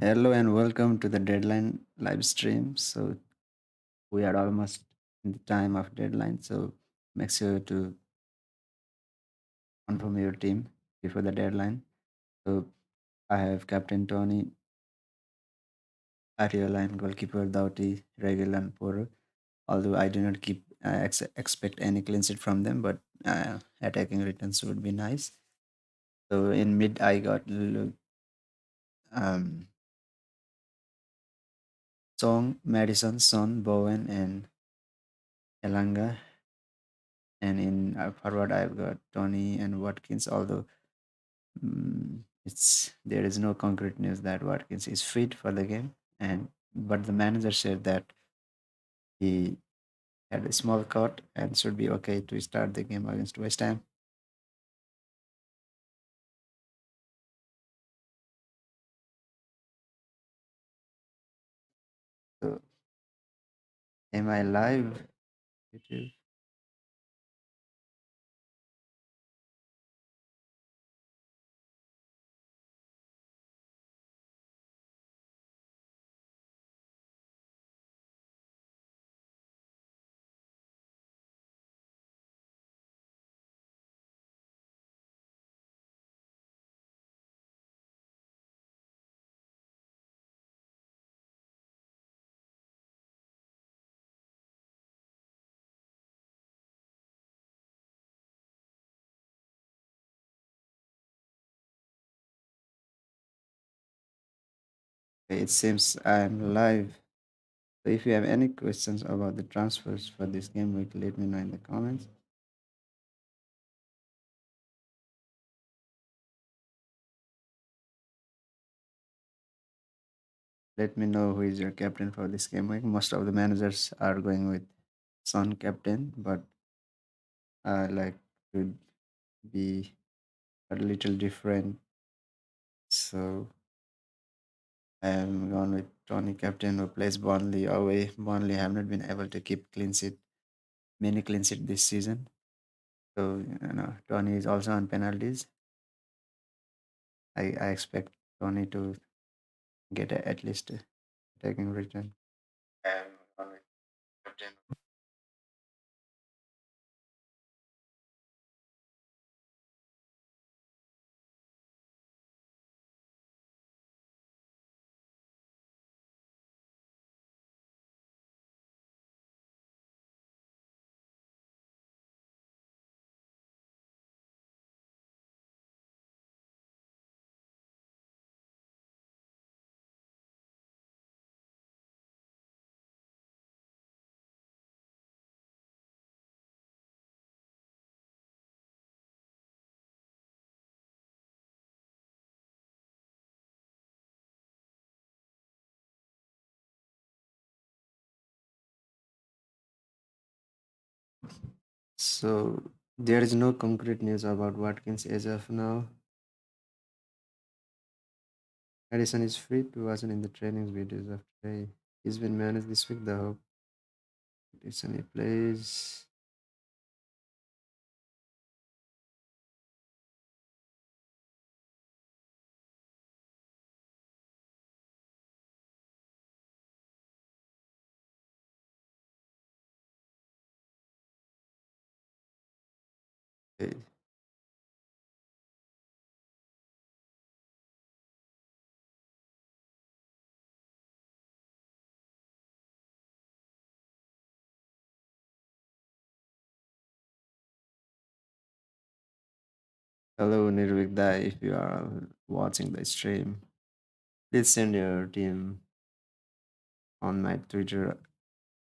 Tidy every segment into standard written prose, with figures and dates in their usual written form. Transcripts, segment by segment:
Hello and welcome to the deadline live stream. So we are almost in the time of deadline. So make sure to confirm your team before the deadline. So I have Captain Tony, Ariola, and goalkeeper Doughty, Regal, and Poro. Although I do not keep expect any clean sheet from them, but attacking returns would be nice. So in mid, I got um, Song, Madison, Son, Bowen, and Elanga. And in forward, I've got Tony and Watkins. Although it's there is no concrete news that Watkins is fit for the game, and but the manager said that he had a small cut and should be okay to start the game against West Ham. So, am I live? YouTube. Okay, it seems I'm live. So, if you have any questions about the transfers for this game week, let me know in the comments. Let me know who is your captain for this game week. Most of the managers are going with Son captain, but I like to be a little different. So I am gone with Tony captain who plays Burnley away. Burnley have not been able to keep clean sheet, many clean sheet this season. So Tony is also on penalties. I expect Tony to get at least a attacking return. I am gone with captain. So there is no concrete news about Watkins as of now. Addison is fit, wasn't in the training videos of today. He's been managed this week, though. Addison he plays. Okay. Hello, Nirvikda, if you are watching the stream. Please send your team on my Twitter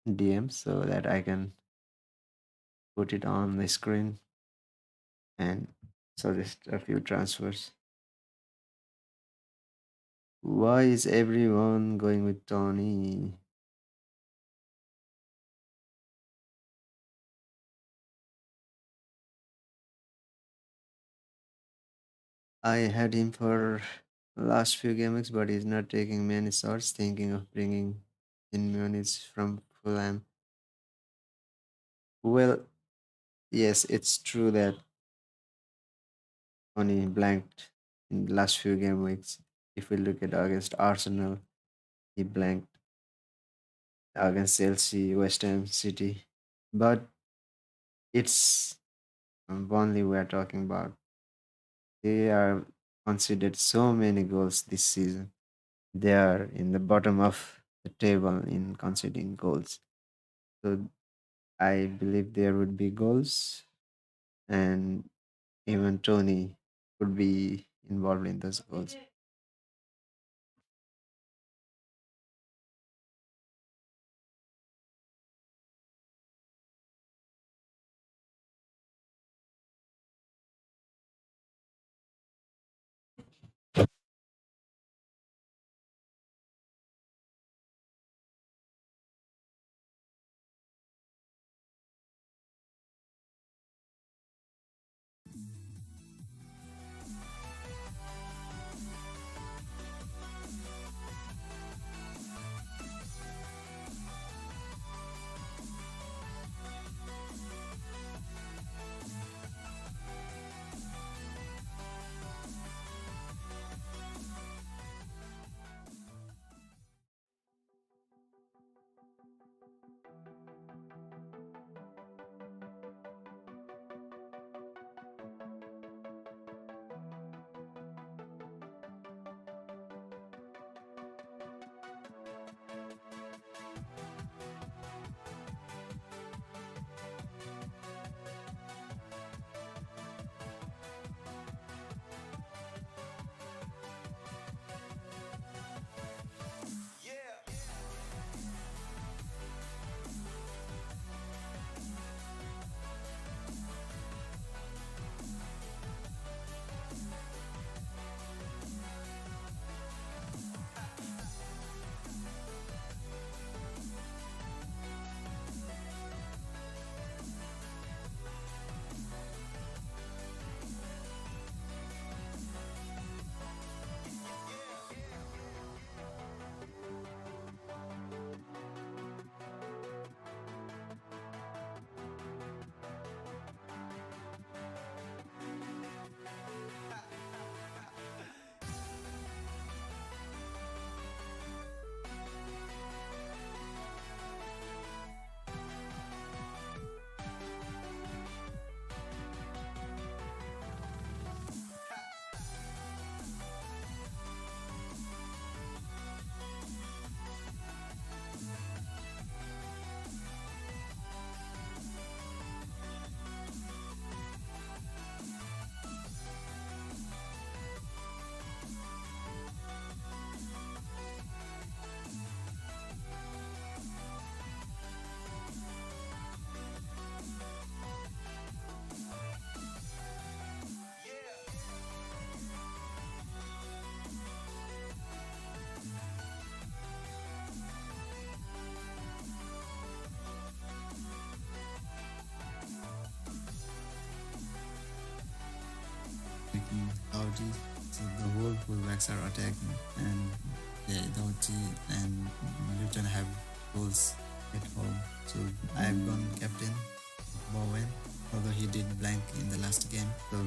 DM so that I can put it on the screen and suggest a few transfers. Why is everyone going with Tony? I had him for last few games, but he's not taking many shots. Thinking of bringing in Muniz from Fulham. Well, yes, it's true that Tony blanked in the last few game weeks. If we look at against Arsenal, he blanked against Chelsea, West Ham, City. But it's Burnley we are talking about. They are considered so many goals this season. They are in the bottom of the table in conceding goals. So I believe there would be goals, and even Tony could be involved in those goals. Attacking Audi, so the whole fullbacks are attacking, and yeah, Doughty and Luton have goals at home. So I've gone captain Bowen, although he did blank in the last game. So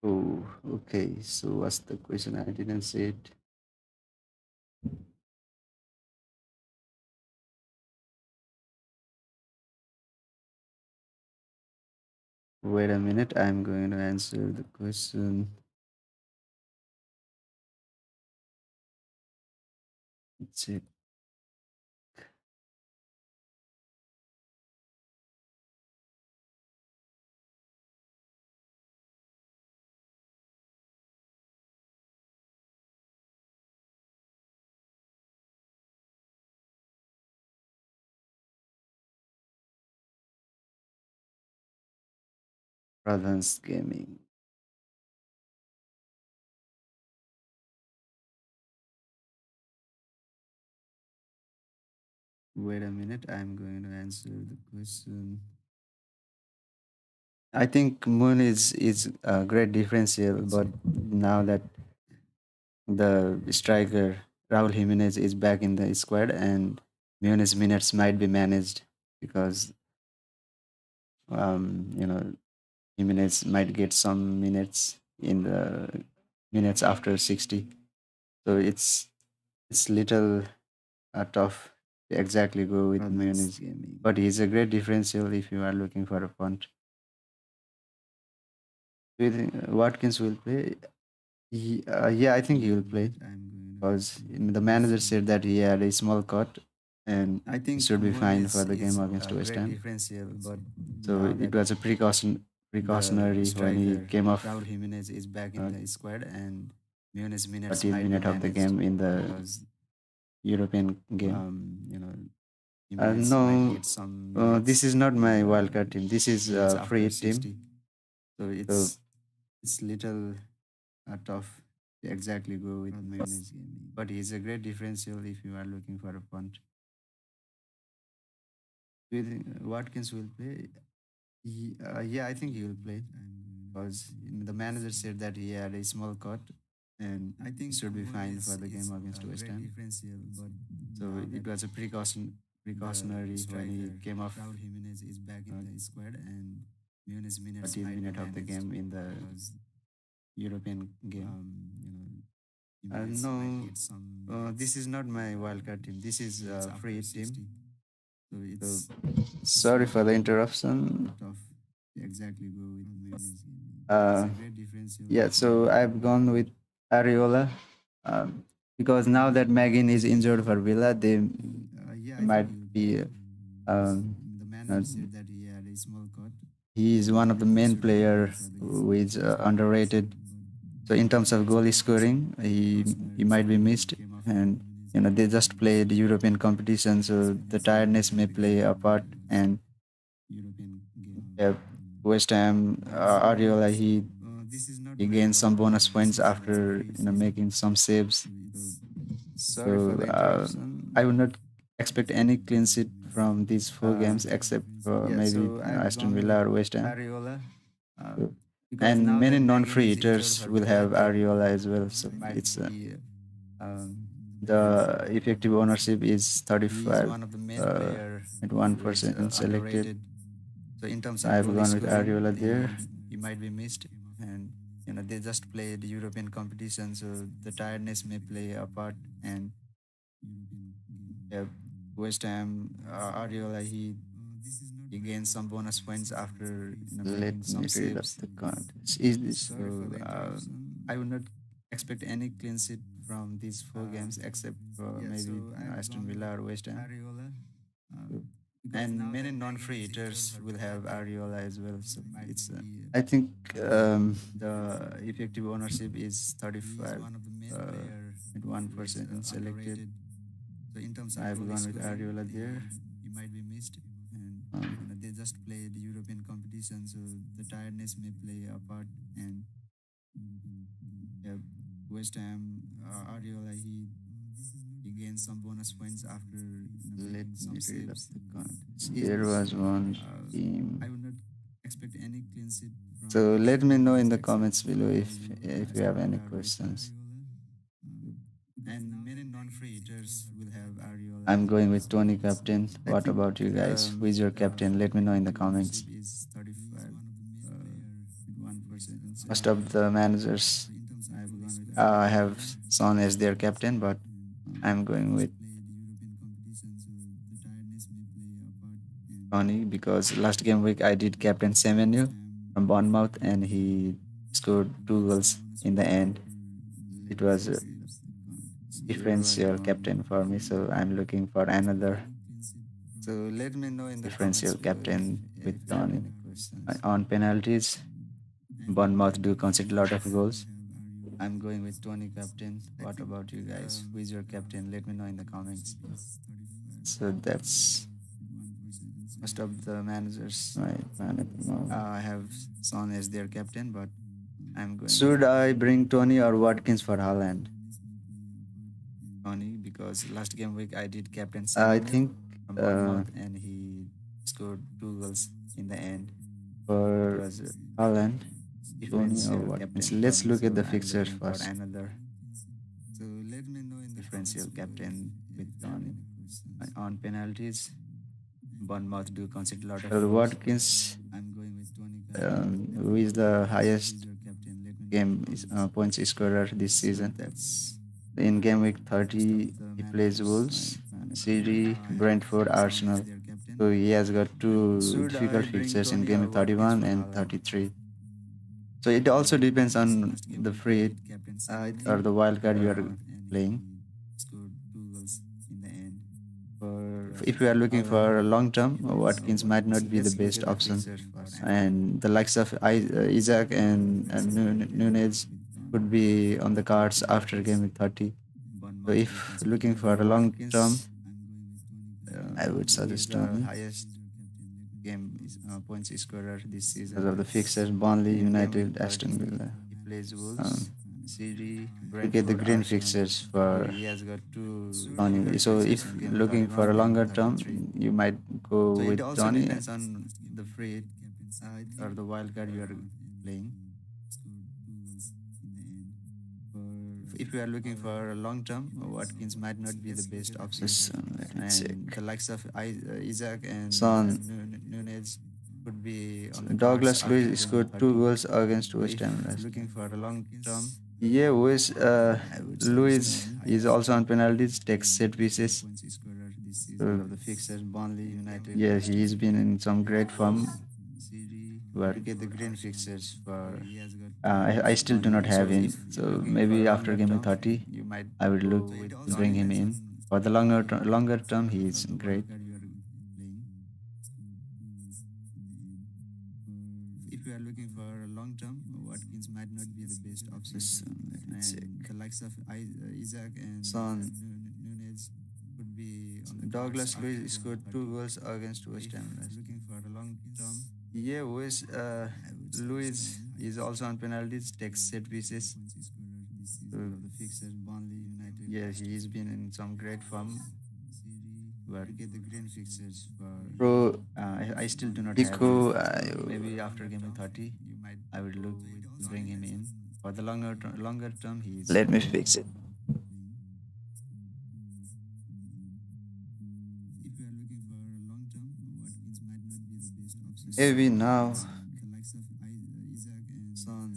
Oh, okay. So what's the question? I didn't see it. Wait a minute. I'm going to answer the question. Check. Pradhan's Gaming. Wait a minute. I'm going to answer the question. I think Moon is a great differential, but now that the striker Raul Jimenez is back in the squad, and Munez minutes might be managed because you know Jimenez might get some minutes in the minutes after 60. So it's little tough to exactly go with Munez, but he's a great differential if you are looking for a punt. Do you think Watkins will play? Yeah, I think he will play because the manager said that he had a small cut and I think should be fine for the game against West Ham. So it was a precautionary when he came off Raul Jimenez is back in the squad and Munez minutes 14 minute of the game in the European game. No, this is not my wildcard team. This is a free hit team. So it's little tough to exactly go with Mayonnaise Gaming. But he's a great differential if you are looking for a punt. Do you think Watkins will play? Yeah, I think he will play because the manager said that he had a small cut and I think should be fine for the game against West Ham. So it was a precautionary when he came off Raul Jimenez is back in the squad and Mayonnaise minutes 14 minute of the game in the European game. No, this is not my wildcard team. This is a free hit team. So sorry for the interruption. Exactly go with mayonnaise. Yeah, so I've gone with Ariola because now that Magin is injured for Villa, they might be. Said that he had a small cut. He is one of the main player who is underrated. So in terms of goal scoring, he might be missed, and they just played European competition, so the tiredness may play a part. And yeah, West Ham Ariola he gained some bonus points after making some saves. So I would not expect any clean sheet from these four games except for maybe Aston Villa or West Ham. So- and many non-free hitters will have Ariola as well. So it's the effective ownership is 35 at 1% selected. So in terms of I've gone with Ariola there. He might be missed, and they just played European competition, so the tiredness may play a part. And yeah, West Ham Ariola he gained some bonus points after let me some read up the contest. Is this so? I would not expect any clean sheet from these four games except for maybe Aston Villa or West Ham. So- and many non-free hitters will have Ariola as well. So it's I think the effective ownership is 35 at 1% selected. So in terms of I've gone with Ariola there. He might be missed, and they just played European competition, so the tiredness may play a part. And yeah, West Ham, Ariola, he gained some bonus points after Let making me some read up saves. the comments. He's There was one I team. would not expect any clean sheet So from let me know in his the except comments below if you except have any that with questions. Ariola. And many non-free hitters will have Ariola I'm going with as Tony captains. captain. I What think about you guys? Who is your captain? Let me know in the comments. membership is 35 with 1% and Most 7 of the managers in terms I have gone with have Ariola. Son as their captain, but I'm going He's with played European competition, so the tiredness may play a part. And Tony because last game week I did captain West Semenyo Ham from Bournemouth and he scored two gained goals some bonus in the points end. after It making was some a saves. There was differential captain one for me, so I'm looking for another clean sheet so let me know in the comments differential below captain with if you have Tony. any questions. On penalties, And Bournemouth many do concede a lot non-free of hitters will goals. have Ariola I'm going with Tony captain. I What think about you guys? Who is your captain? Let me know in the comments. membership is 35 So that's with 1% and most 7 of the managers my plan at the moment. have Son as their captain, but I'm going with Should I bring Tony or Watkins for Haaland? Tony because last game week I did captain I Semenyo think from uh, Bournemouth and he scored two goals in the end. It for was a Haaland, Tony or differential Watkins. captain for Let's me, look at so the I'm fixtures looking for first. another. So let me know in the Differential comments below captain with if you have Tony. any questions. On penalties, Bournemouth do concede a lot of well, goals. Watkins, I'm going with Tony captain. Let who me is know the who is highest your captain. Let me know in the game comments. points scorer this So season. that's In game week most of 30, the he plays managers. Wolves, My City, I have Brentford, Son as Arsenal. their captain. So he has got And two should difficult I bring fixtures in Tony game or week Watkins 31 for and Haaland? 33. So it also depends Because on last game the week I free did captain hit Semenyo or the wild from card you are Bournemouth and playing. he scored two goals in the end. It For was if you are looking Haaland. for a long term, He plays. Watkins might not be the Let's look best at the option. fixtures first. And the likes of Isaac and Nunez could be on the cards after game week 30. So if looking for a long term, Watkins, I would he is suggest the Tony highest points scorer this because season. of the fixtures: Burnley, In game week United, Aston 30, Villa. he plays Wolves, Um, City, Look at the Brentford, green Arsenal. fixtures So for he has got two Tony. difficult So fixtures if in game week looking for a 31 and longer 33. term, you might go So it with also Tony. depends on the free or the wild card you are playing. If you are looking for a long term, Watkins might not be the best option. Just let me And check. the likes of Isaac and Son Nunez could be on the cards Douglas after Luiz game week scored two 30. goals against So West if Ham last looking time. for a long term, Yeah, I would suggest Luiz Tony. is also on penalties, takes set pieces. Points scorer this season So of the fixtures, Burnley, United, yeah, Aston he's been in some great form. City. But Look at the green fixtures for he has got I still do not Tony. So have him. if So looking for maybe a after longer game week term, 30, you might I would go look with to bring him Tony. in. For the longer term, he is great. If you are looking for a long term, Watkins might not be the best option. Just let me check. And the likes of Isaac and Son Nunez could be on the Douglas cards after Luiz game scored week two 30. goals against West If Ham last looking time. for a long term, Yeah, I would suggest Luiz is also on penalties, takes set pieces. So of the fixtures, Burnley, United. yeah, he's been in some great form. But Look at the green fixtures for pro I still do not have him. Pico, So maybe after game week 30, you might I would look to bring him in. For the longer term, he is let me great. fix it. If you are looking for a long term, Watkins might not be the best option. Heavy now. The likes of Isaac and Son,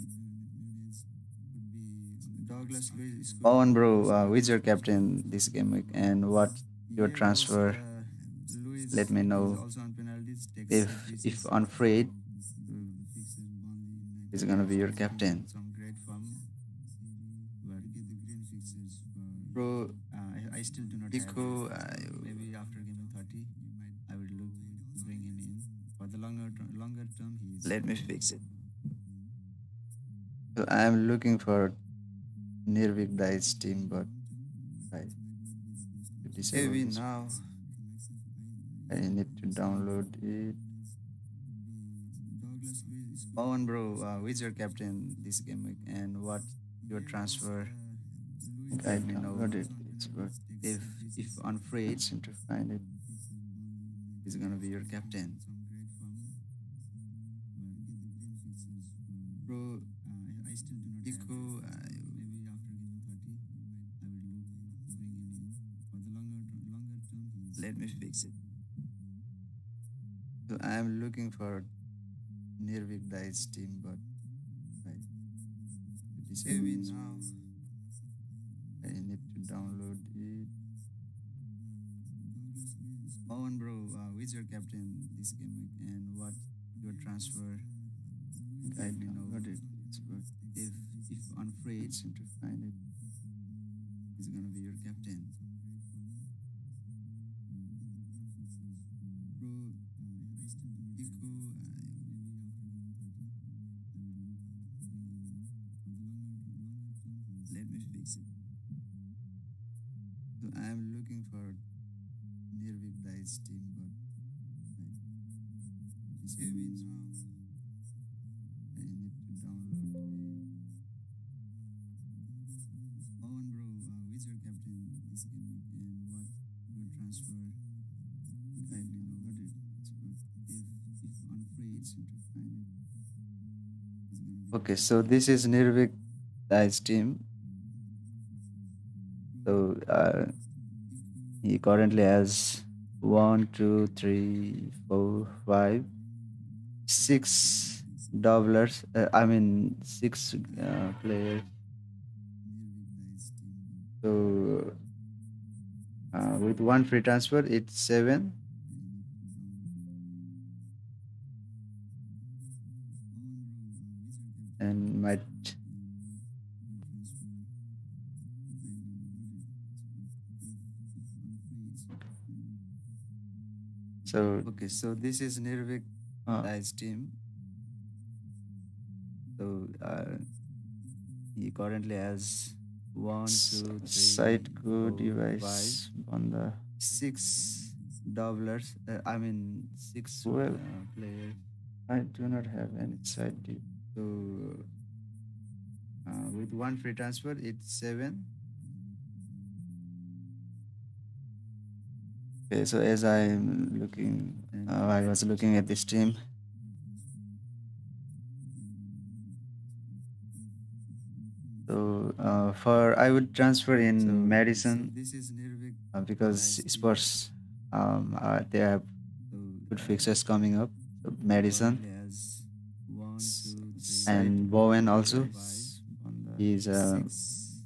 Nunez could be on the Douglas Luiz scored Pawan two bro, goals who's against your West Ham. captain this game week and what your Yeah, transfer? Let Luis me is know also on penalties, takes set if pieces. on free The fixtures Burnley is United. gonna be your He's been in captain. some great form. But look at the green fixtures for Bro, I still do not have him. Pico, So maybe after game week 30, I would look to bring him in. For the longer term, he's let me fix it. So I'm looking for Nirvik Dice team, but I to disable heavy this. now. I need to download it. Pawan bro, who is your captain this game week and what your transfer? I downloaded it, but if on free, can't seem to find it. it's gonna be your captain. Bro, Pico, let me fix it. So I'm looking for Nirvik Dice team, but I disable it now. I need to download it. Owen, bro, who's your captain this game week and what your transfer? I Let me know downloaded it, but if on free, can't seem to find it. it's gonna be your captain. Bro, Pico, let me fix it. So I'm looking for Nirvik Dice team, but I disable it now. I need to download it. Owen, bro, who's your captain this game week and what your transfer? I downloaded it, but If on free, can't seem to find it. it's gonna be Okay, so this is Nirvik Dice team. So he currently has one, two, three, four, five, six doublers. I mean six players. So with one free transfer, it's seven. And might so okay. So this is Nirvik uh, Dice team. so He currently has one, two, site three, code four, five, device on the six doublers. I mean six well. players. I do not have any site. So with one free transfer, it's seven. Okay, so as I'm looking, I was looking at this team. So for I would transfer in So Madison this is Nirvik because Dice team. sports they have So good fixtures coming up. So he Madison currently has one, two, three, and Bowen four, also. five, On the He's six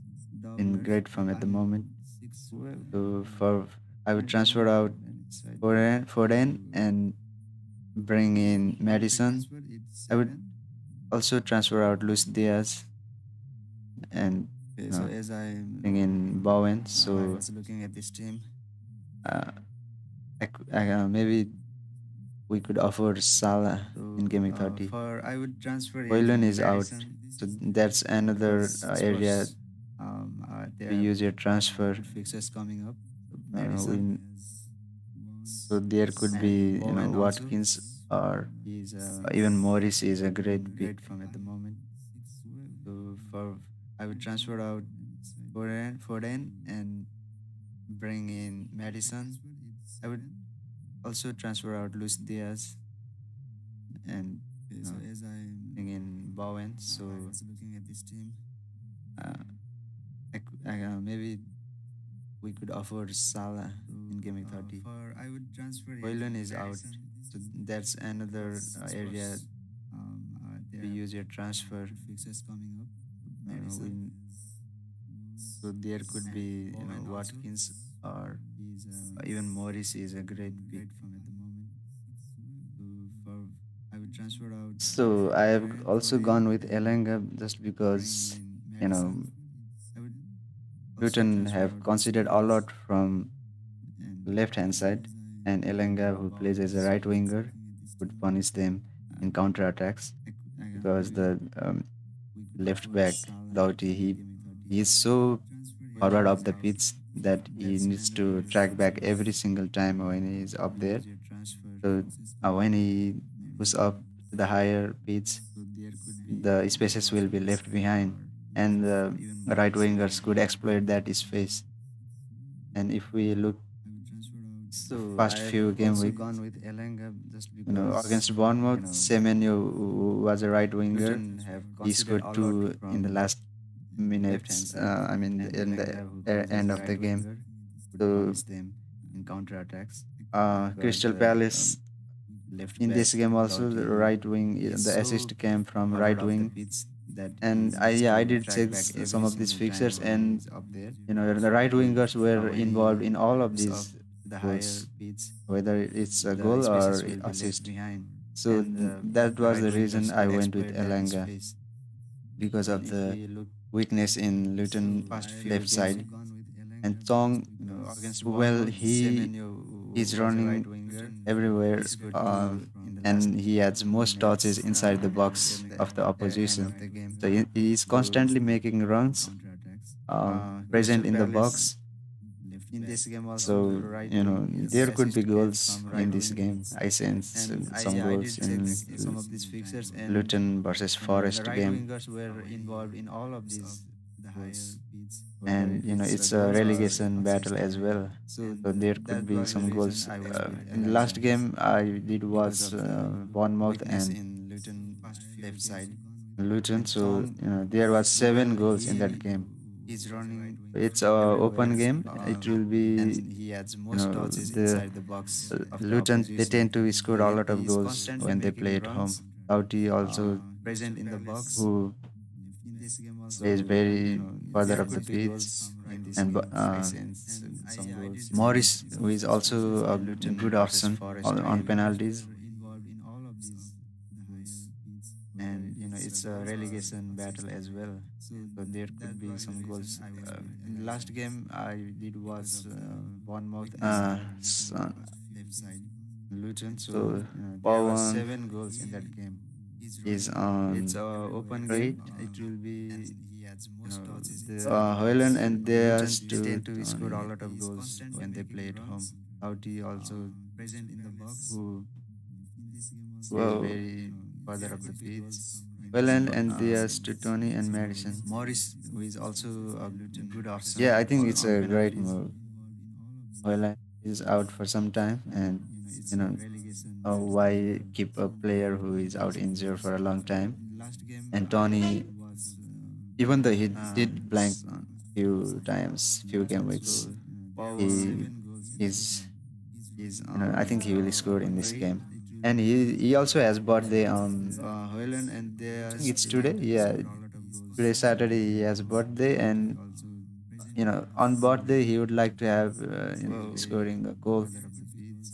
in doublers. great form at I the mean moment. six. So for I would transfer out Foden and bring in One free Madison. transfer, it's I would seven. also transfer out Luis Diaz and Okay, so as I bring in Bowen. I So was looking at this team. uh, maybe we could offer Salah in So Game Week 30. for I would transfer Hoylund in is out, Madison so that's another because area Spurs they we have use your transfer. good fixtures coming up. So We, Madison so there could and be Bowen also. Watkins or He's even Morris is a in great pick. great form at the moment. So for I would transfer out Foden and bring in Madison. I would also transfer out Luis Diaz and So as I bring in Bowen. So I was looking at this team. uh, maybe we could offer Salah in Game Week 30. For I would transfer Hoylund in is out, Madison so that's another area Spurs they we have use your transfer. good fixtures coming up. We, Madison so there could be Bowen also. Watkins or He's even Morris is a great in pick. great form at the moment. So for I would transfer out So I have also Foden gone with and Elanga just bring because in you know Madison. I would also Luton transfer have out Luis conceded a Diaz lot from and left hand side, and Elanga, who plays as a right winger, would punish them in counter attacks because the left back Doughty he is so forward of the pitch that he needs to track back every single time when he is up there. So when he goes up to the higher pitch, the spaces will be left behind, and the right wingers could exploit that space. And if we look the So first I've few game also week, gone with Elanga just because against Bournemouth, Semenyo who was a right winger. Luton have He considered scored a lot two in the from last left hand minutes. side, I mean, and in the Elanga, who comes as end a of the right game. winger, could So, promise them in counter attacks because Crystal the Palace left in back this game also the Doughty right wing, is the so assist came from covered right up the wing. pitch that And he I needs yeah I to did track check back some every of these single time fixtures, when and he's up there. the right So wingers were when involved he in all of moves up these to the higher goals, pitch, whether it's a the goal or spaces will be left assist. behind, So and that was right the reason wingers I could went with exploit that Elanga, space. because And of if the we look weakness in so Luton past few left games, side. And Tong, against well, Bournemouth, he Semenyo, who he's was a right running winger, he everywhere, scored two in the last and he has most touches minutes inside the in box the of the end opposition. of the game. So he is So constantly making runs, Crystal present in the Palace box. in this game also So right wing there could be assist came goals from in right this wing, game. I sense and some I goals did check in some of these fixtures, and Luton versus the Forest right game. wingers were involved in all of these goals, whether And it's a it's a goal or relegation battle assist. as well. So So there could that be was the some reason goals. I went with In the last Elanga game, I did because watch of the Bournemouth weakness and in Luton left side. Luton. And So Tong, there was seven well, goals in that game. he's running It's a everywhere, open game. It will be, and he has most touches the inside the box of the Luton, they opposition. tend to So score a lot of he is goals constantly when they making play at home. runs, Doughty also, present in the box. who plays So very further there up the could be pitch, goals in this and game. I sense some goals Morris, who is also a in good Luton versus option Forest on game, penalties. and it's a relegation battle as well. So there could be some goals. In the last game, I did watch Bournemouth and So, Luton. So so there was Pawan 7 goals in that game. is It's on a open right. game. It will be the Hoyland and Luton there's they to tend to score a Tony. lot of goals when they play at home. Doughty also who plays Wow. very further up the pitch. Hoyland But and there's to Tony and Madison. Morris, who is also a good option Yeah, I think it's on a great penalties, move. Hoyland is out for some time, and it's you a know relegation why keep a player who is out injured for a long time? And Tony, even though he did blank few times, few game weeks, so Pawan he is, is I think he will score in this right. game. And he also has birthday on, Hoyland and I they think it's today. tend to Yeah, score a lot of goals today Saturday he has birthday, and on birthday he would like to have scoring a goal. further up the pitch.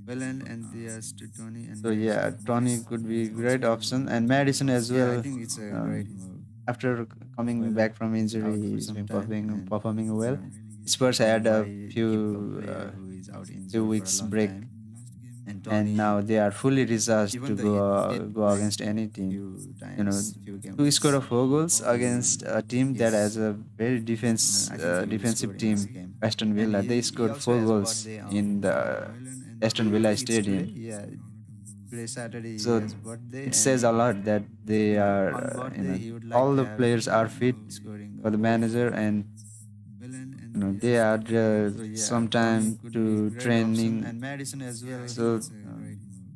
Hoyland and they to Tony and So yeah, Madison. Tony could be great option, and Madison as Yeah, I well. think it's a Um, great move. After coming Hoyland back from is injury, out for he's some been time, and performing well. Spurs you know had a why keep a few player who is out few injured for a weeks long break, time. And and Tony, now they are fully resourced even to though he did go blank against any team. few You know, times, few game to score weeks, a 4 goals against a team that has he's a very I think he will score defensive in this team, game. Aston And Villa. They he scored also four has goals birthday in on the Aston I Villa think it's today. Stadium. Yeah, today Saturday he So has birthday, it says a and lot that they are, on birthday he would like all to the have players are fit scoring a for the goal. manager, and they are So yeah, some Tony time could be to great option, training. and Madison as well. So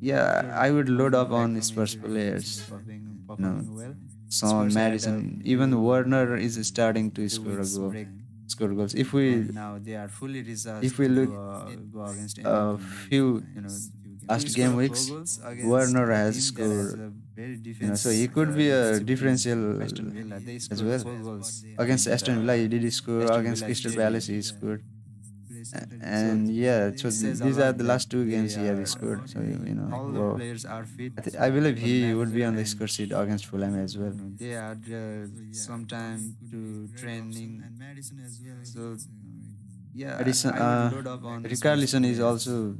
yeah, After I would load coming up back on from Spurs injury, he's players. been You know, performing well. Son, Spurs had a Madison, even few Werner is starting to few score a weeks goal, break, score goals. and now they are fully If resourced we to look go against any a team. few To last score game a four weeks, goals against Werner a has team that has scored. a very So he could be a defensive team, differential Aston Villa. They as scored well. 4 goals Against in Aston Villa, he the did score. Aston Against Villa Crystal Palace, Stadium. he scored. So And yeah, so it says a these are lot the that last two they games he has are scored. So all the wow. players are fit I believe for the he would be manager, on the and score sheet against Fulham as well. they are some time to training. So yeah, Addition, I would load up on Spurs Richarlison is players. also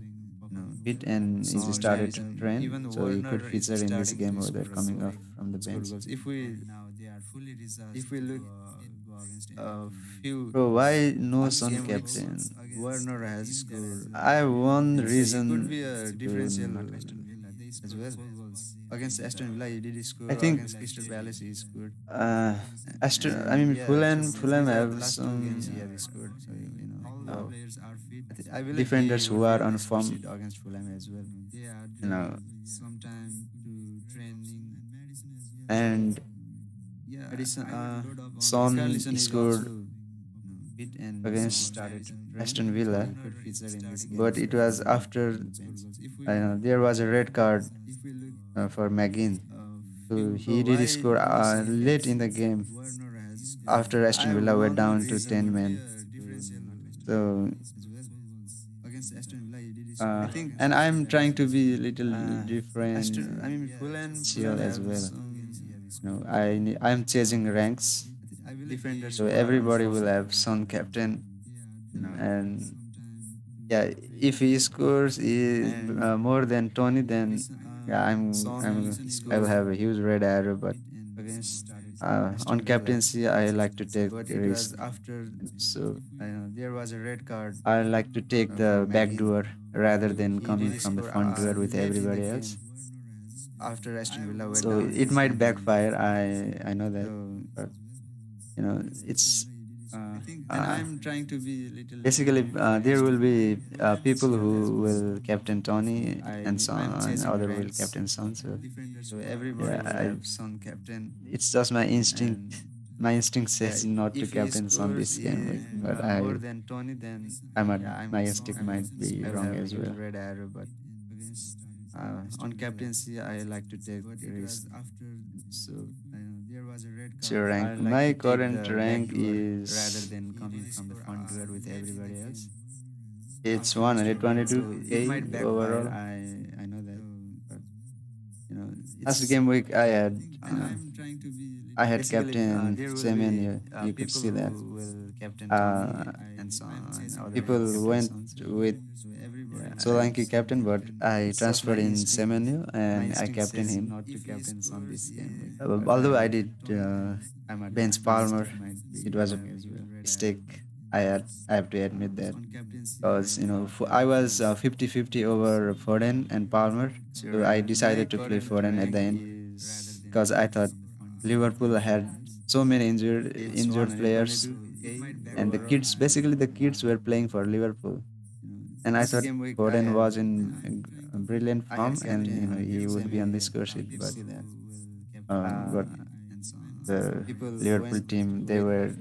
fit and is Son, started to Madison, train, even so he could Werner is feature in this starting game to where they're score coming off from the bench. goals. If we look a few Bro, why no past Son game weeks, captain? Werner has scored. I have one So he could reason be a to differential not captain. as well. Against Aston Villa, he did I score. think Against Crystal Palace, he scored. uh, I And mean yeah, Fulham these are the have last two games he some have scored. So uh, I believe he defenders who would be are the on best form. proceed against Fulham as well. You know, Sometime to training. and Madison, Son Richarlison is scored also fit and against started Aston training, so Villa, he could feature in this game but as it well. was after I know there was a red card for McGinn. So he So did why score do you say that late in the game Werner has scored? after I Aston have Villa were one down to reason 10 men. So against Aston Villa. He did score. uh, I think and I'm trying to be a little Aston. I mean, differential Fulham as have well. some I'm chasing ranks, defenders so who are on everybody will form. have Son captain, and yeah, if he scores And more than Tony, then yeah, Son I will scored have a huge red arrow. But against on Aston Villa, captaincy, I like to take but it risk, was after so there was a red card I like to take for the back McGinn. door rather than He coming did from the score front door with late in the everybody game else. after Aston Villa were So down it to might 10 men. backfire. I know that, So but it's and uh, I'm trying to be a little basically there will differential be people as who well. will captain Tony and I'm Son, and chasing other will ranks, captain Son. So so everybody yeah, will have Son captain. it's just my instinct. And My instinct yeah, says not to if he captain Son scores this game week, but more than Tony, then yeah, my instinct might be I will wrong have a as huge well. red arrow. But on captaincy, I like to take risk. So So your I rank. like to My take current the back rank door rather is than coming from the front door with everybody else. it's So it 122k might backfire. overall. I know that, but Last it's game week uh, I had basically captain there will be Semenyo. You could people see that. who will captain Tony Uh, and so on. Other will People captain went Son. So with yeah, Solanke captain, but I it's just my transferred in instinct. Semenyo My and I instinct captained says him. not to captain Son this game, but Although I did I might bench my Palmer, instinct might be it was a wrong as well. mistake. I have to admit that, because I was 50-50 over Foden and Palmer, So so I my decided to play current Foden at the rank end is because I thought Liverpool had so many it's injured players, 122k and overall. the kids were playing for Liverpool, and I Last thought game week I Foden had was in a brilliant I had form, and captain he would be on the Semenyo. score sheet, You could see that. but the People Liverpool went team, they with were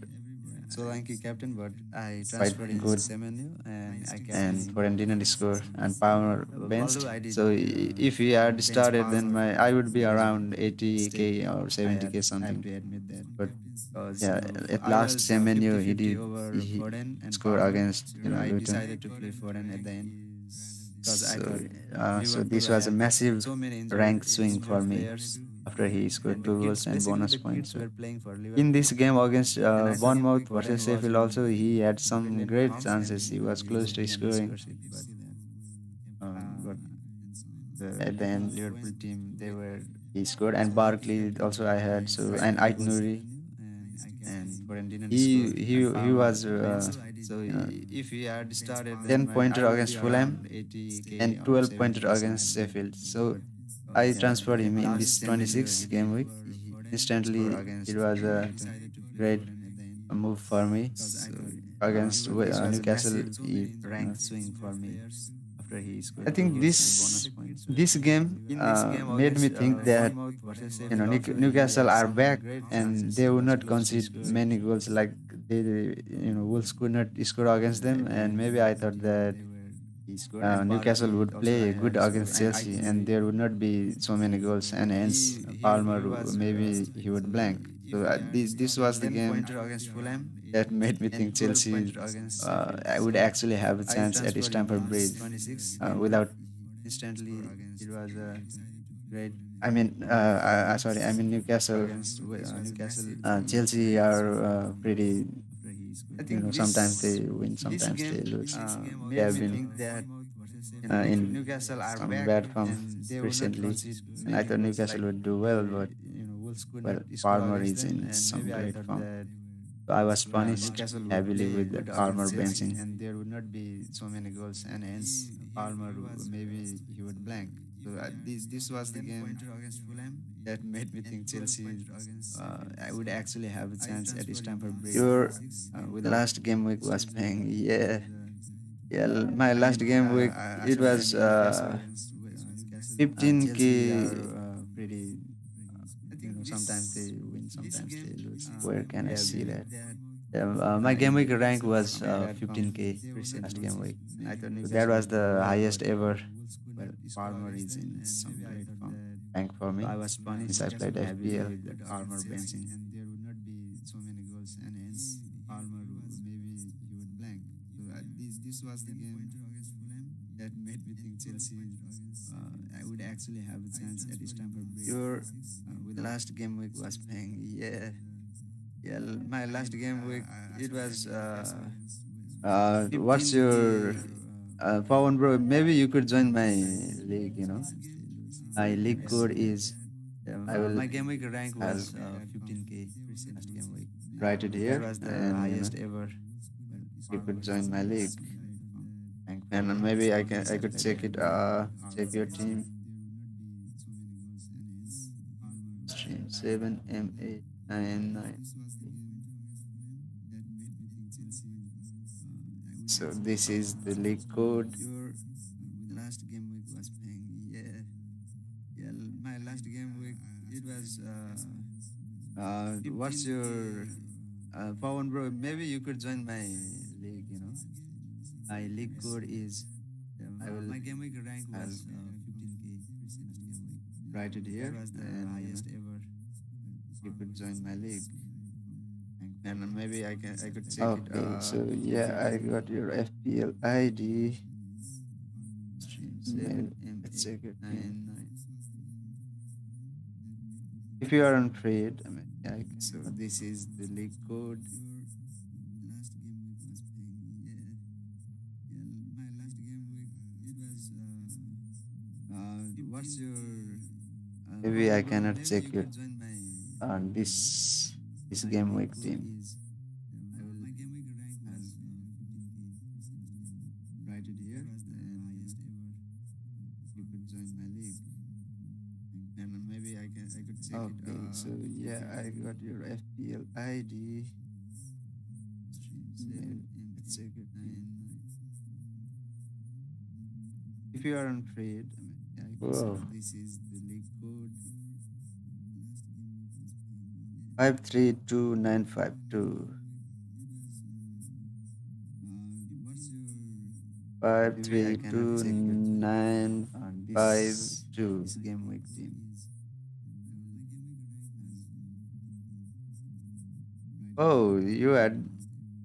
Solanke captain, but I quite transferred in good, Semenyo and I captained and him. Foden didn't score, and Palmer Although benched. I did So if he had bench started, then Palmer, I would be it was a around mistake. 80k or I 70k have something. to admit that, But because yeah, at I last was Semenyo 50-50 over he Foden and scored Palmer, against so I Luton. decided to play Foden at the end because I So thought so Liverpool this was a had massive so many rank swing for injured me players, after he scored and the two kids goals and basically bonus the points. kids So were playing for in Liverpool, this game against and I thought Bournemouth Foden versus was Sheffield, also in he had some brilliant great form chances. and He was he close would to be on the scoring, score sheet, but but at the the end Liverpool team they were he scored. And Barkley also I had, so, quite and Ait good, Nouri. and Foden didn't He score he and he Palmer was benched. So you know if he had started, then 10 pointer I would against be Fulham around 80k and or 12 pointer 70k against something. Sheffield. So But I yeah, transferred him at in last this Semenyo 26 he game did week. score Instantly, it against was a Luton. great move for me So against this was a Newcastle. massive rank swing for me after he I scored two think goals and bonus points. this game In this game made me against think that Bournemouth versus Sheffield, also he Newcastle had are some back great and chances. they He would was not close to concede scoring. many goals like they Wolves could not score against them, and maybe I thought that He scored, and Newcastle Barkley would also I play good had. So against and I Chelsea, and Nouri, there would not be so many goals, and hence Palmer he was maybe he would blank. So this was the 10 game pointer against Fulham that made me and think 12 Chelsea pointer against Sheffield. I would So actually have a I chance at transferred him Stamford in this Bridge 26 game week. without. Instantly, it was a great Sorry, I mean Newcastle. against Newcastle. Chelsea are pretty. I think Sometimes they win, this sometimes they game lose. They made have me been think that in Newcastle are some back bad form and they would not recently, concede and I many thought goals Newcastle like would do well, but Wolves could not well, score Palmer against is them, in and some maybe I great thought form. that So I was punished Newcastle would heavily play with the good Palmer against Chelsea benching. and there would not be so many goals, and hence Palmer maybe he would blank. So this was the game that made me think Chelsea I would actually have a chance at Stamford Bridge Your without. last game week was playing. Yeah, yeah. My last game week As it for was the Newcastle, Chelsea 15K. are pretty. Sometimes they win, sometimes they lose. Where can They I have see been that? My game week rank was compared from 15K last recently, game week. and I thought So that Newcastle was would do the well, but highest ever well, Palmer is in some great form. rank for So me I was since punished I played heavily FPL. with that Palmer benching. And there would not be so many goals, and hence Palmer maybe he would blank. So this was the game that made me think Chelsea I would actually have a chance at Stamford Bridge Your without. last game week was playing. Yeah, yeah. My last game week As it for the was Newcastle, what's 15K your Pawan bro? Maybe you could join my league. sometimes they lose. My league Yeah. code is I will My game week rank I'll was 15K last game week. write it That here, was the and highest ever. Well, you could Palmer is join my in league, some great form. Thank for and me. maybe Since I I could played check it. heavily with Palmer Check your benching. team stream 7M899. So this is the league code. Your last game week was playing. Yeah, yeah. My last game week it was What's 15K. your Pawan bro? Maybe you could join my league. My league code is I will My game week rank I'll was 15K last game week. write it That here, was the and highest ever. you could join my league. Thank for And me. maybe Since I could check it. I So check yeah, your I team got your FPL ID. stream Maybe 7 m let's eight check your team. nine nine. If you are unpaid, I mean, yeah, So this is the league code. Last game week was playing. Yeah, yeah. My last game week it was what's your maybe I Pawan bro? cannot Maybe check you your could join my this my game league week code team. is my game week rank was 15K. Write it here, and highest ever. You could join my league, and maybe I could check it. Okay, so Check yeah, your I team got your FPL ID. stream Maybe 7 m let's check eight your team. nine nine. If you are unpaid, I mean, yeah, So whoa, this is the league code. 532952. What's your Five maybe I three cannot two check your team nine on five this two. this game week team. Oh, you had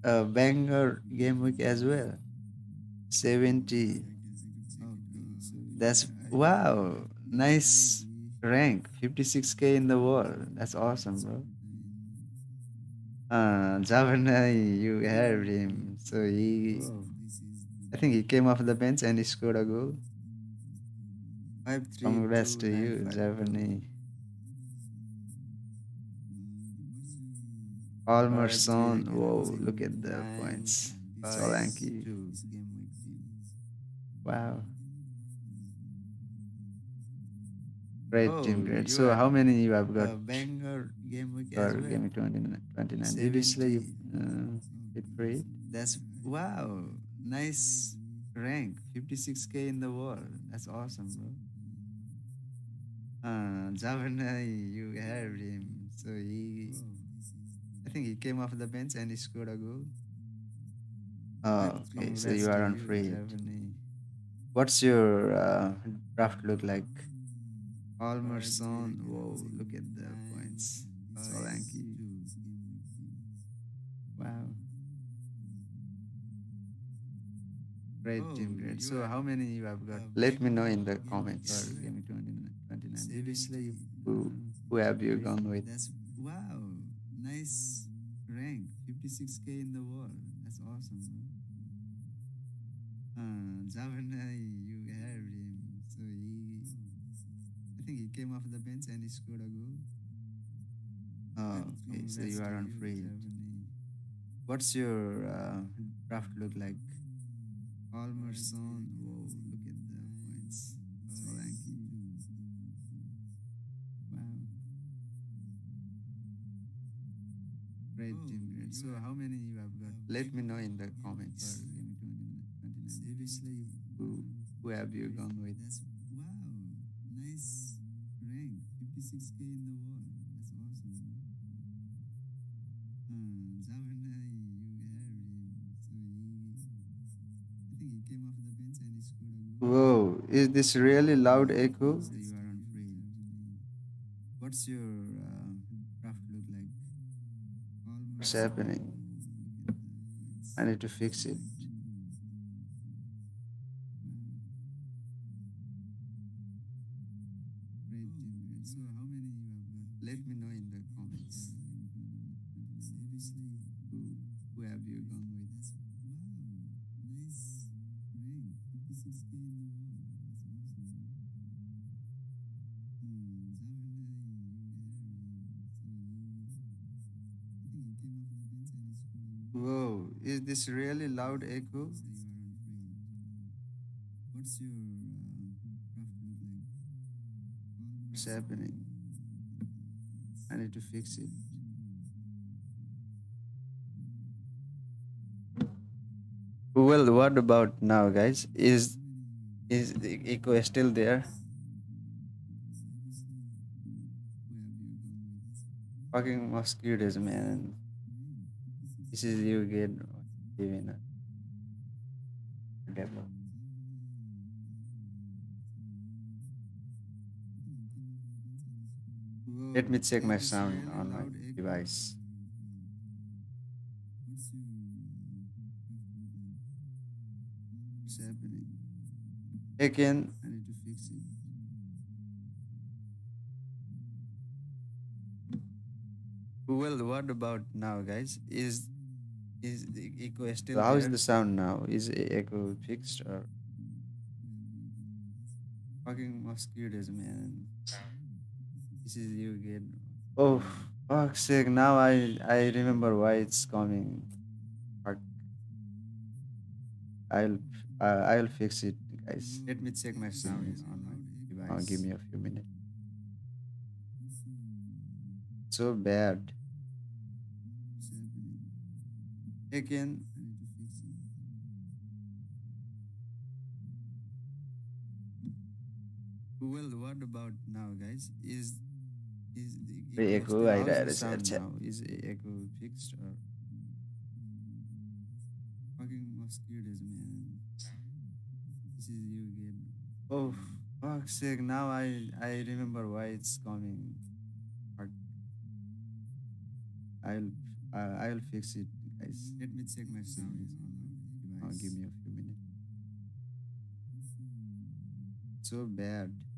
a banger game week as well. 70. Okay, so That's yeah, I got your wow. Nice ID. rank. 56K in the world. That's awesome, bro. Javana, you heard him. So Whoa. I think he came off the bench and he scored a goal. Five three Congrats two to nine you, five two. Javani. Palmerson. Whoa, look at the points. 532952. Solanke. This game week team. Wow. Great team, Oh, great. you So had how many you have got a banger game week as for well. Game 29? Previously, you 70. did free. That's wow. Nice rank. 56K in the world. That's awesome, bro. Javana, you heard him. So I think he came off the bench and he scored a goal. Oh, okay. So Congrats you to are you, unfreed. Javani. What's your draft look like? Palmerson. Whoa, look at the points. Solanke. Wow. Great Oh, team, great. So how many you have got let me know in the for comments. Game 29? Previously, who have you gone with? That's wow. Nice rank. 56K in the world. That's awesome, bro. Javana, you heard him. So I think he came off the bench and he scored a goal. Oh, okay. So Congrats you are to you, unfreed. Javani. What's your draft look like? Palmerson. Whoa, look at the points. Solanke. Let me know in the comments. Who, who have you gone with? Whoa, is this really loud echo? What's your craft look like? What's happening? I need to fix it. Let me know in the comments. Who, who have you gone with? Whoa, is this really loud echo? What's your craft look like? What's happening? I need to fix it. Well, what about now, guys? Is the echo still there? Fucking mosquitoes, man. This is you get living a devil. Let Whoa, me check is my this sound really on my loud echo? device. What's happening? Again, I need to fix it. well, what about now, guys? Is the echo still How is there? the sound now? Is the echo fixed or Fucking mosquitoes, man. This is you get. oh fuck's sake, now I remember why it's coming. Fuck. I'll I'll fix it, guys. Let me check my Give me sound on my give device. me a few minutes. So bad. Again, well, what about now, guys? Is the The echo echo still? I How is the read sound it. now? Is the echo fixed or fucking mosquitoes, man? This is you get. Oh fuck's sake, now I remember why it's coming. Fuck. I'll I'll fix it, guys. Let me check my Give sound me on my give device. me a few minutes. So bad.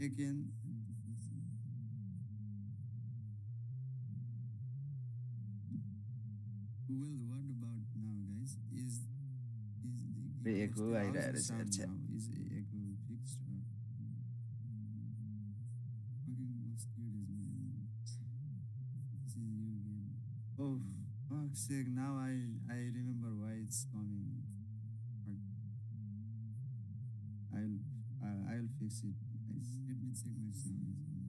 Again, well, what about now, guys? Is the The echo echo still? I How is read the sound it. now? Is the echo fixed or fucking mosquitoes, man? This is you get. Oh fuck's sake, now I remember why it's coming. Fuck. I'll I'll fix it, guys. Let me check my sound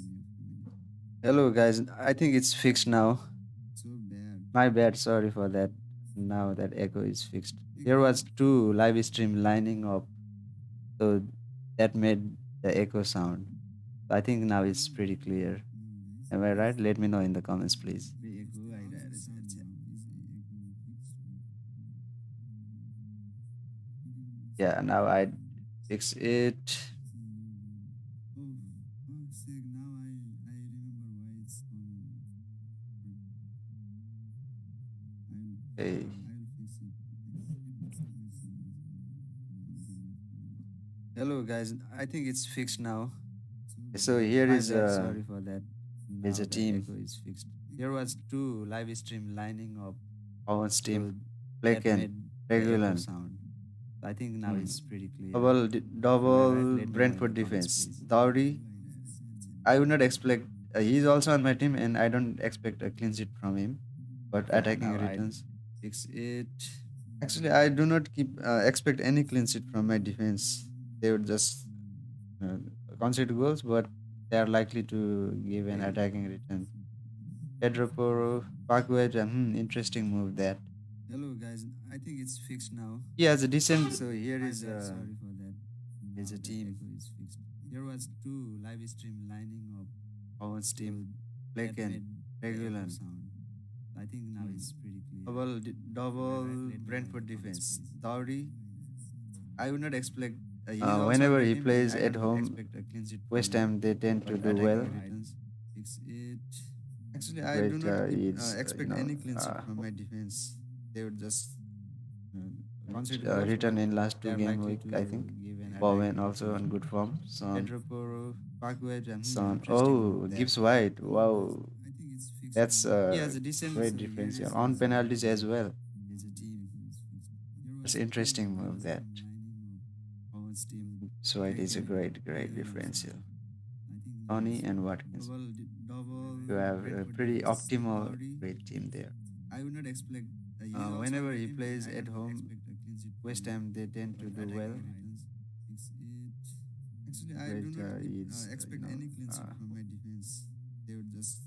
on Give my me a device. few minutes. Hello guys, I think it's fixed now. So bad. My bad, sorry for that. Now that echo is fixed. There Again, was two live stream lining up, so that made the echo sound. I think now it's pretty clear. Am I right? Let me know in the comments, please. the echo I read it. Is the echo fixed or Yeah, now I fix it. oh, fuck's sake, now I remember why it's coming. Hey. I'll fix it. Let me check my sound. Hello guys, I think it's fixed now. So So bad. here My bad, sorry for that. is Now a that team. echo is fixed. There was two live stream lining up. Owen's So team, that Blaken, made the echo Regulan. sound. I think now Hmm. it's pretty clear. Am I right? Double Let me know in the Brentford comments, defense. please. Dowdy, I would not expect. He's also on my team, and I don't expect a clean sheet from him. But Yeah, attacking now I returns. fix it. Actually, I do not keep expect any clean sheet from my defense. They would just uh, concede goals, but they are likely to give an attacking return. Pedro Porro, Parkway, interesting move that. Hello guys, I think it's fixed now. He has a decent. So here My is bad, sorry for that. is Now a the team. echo is fixed. There was two live stream lining up, Owen's so team, that Blaken, made the echo Regulan. sound. I think now it's pretty clear. Double Let me know in Brentford the comments, defense. please. Dowdy, I would not expect. He's also on Whenever my he team, and plays I at don't home, expect a clean sheet from West him. Ham they tend to But do well. attacking returns, fix it. Actually, I do Great not you expect know any clean sheet from my defense. They would just uh, concede goals, but return in last they two are game likely week to I think. give an Bowen attacking also return. on good form. Pedro Porro, Parkway, interesting Oh, move there. Gibbs White. Wow, I think it's fixed that's now. He a has a decent. great So here differential is on penalties as well. is a team. There That's was two interesting live move that. stream lining up. Owens team. Gibbs White is a Blaken, great Regulan. differential. I think now Tony it's and Watkins. double You have a Brentford pretty defense. optimal Dowdy. great team there. I would not expect. He's also on Whenever my he team, and plays I at don't home, expect a clean sheet from West him. Ham they tend to But do well. attacking returns, fix it. Actually, I do Great not you expect know any clean sheet from my defense. They would just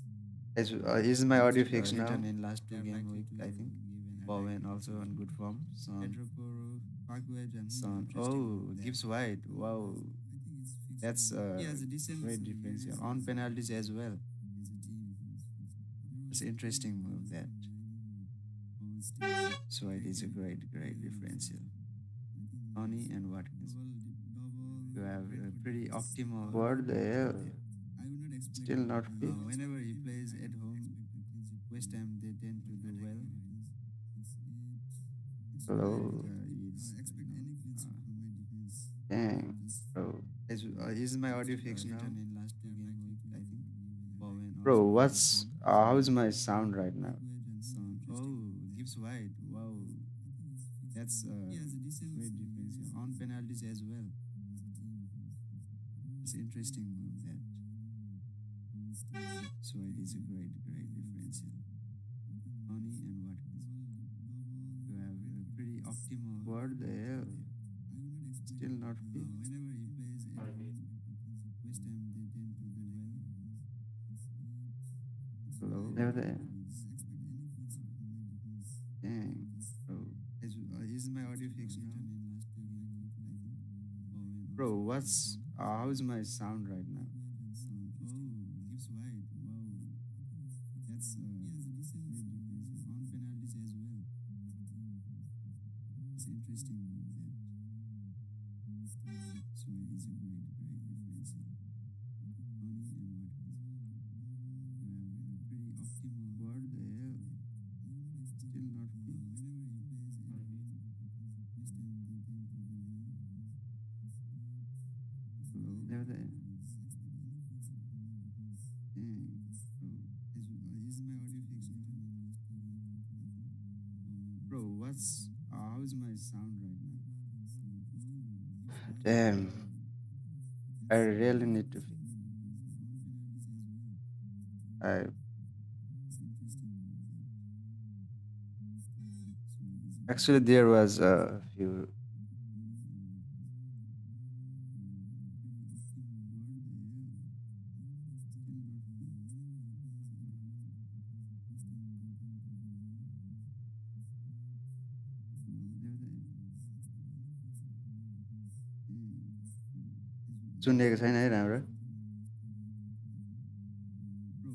is my audio fixed now? return in last two They're game likely week, to I think. give an Bowen attacking also on return. good form. Pedro Porro, Parkway, interesting Oh, move there. Gibbs White. Wow, I think it's fixed that's now. He a has a decent. great So here differential is on penalties as well. is a team. There That's was two interesting live move that. stream lining up. Owens team. So it is a Blaken, great Regulan. differential. I think now Tony it's and Watkins. double You have a Brentford pretty defense. optimal. Dowdy. What the hell? I would not expect. Still not fixed. Whenever he plays at home, West Ham they tend to do well. Actually, I do Hello. not expect any clean sheet from my defense. They Dang, would just bro. Is my audio fixed now? return in last two game week, I think. Bowen Bro, also on good what's form. how's my sound right now? Oh, Gibbs White. Wow, that's great difference on penalties as well. It's interesting move that. So it is a great differential. Tony and Watkins. You have a pretty optimal. What the hell? Still not fixed. Whenever he plays at home, West Ham they tend to do well. Hello. Dang, bro. Is my audio fixed now? Bro, what's how's my sound right now? Oh, Gibbs White. Wow, that's great difference on penalties as well. It's interesting move that. So it is a great difference. Tony and Watkins. You have a pretty optimal. What the hell? Still not fixed. Hello. Dang, Bro. Is my audio fixed now? Bro, how's my sound right now? damn. I really need to fix. I actually there was a few. सुनिएको छैन है राम्रो Bro,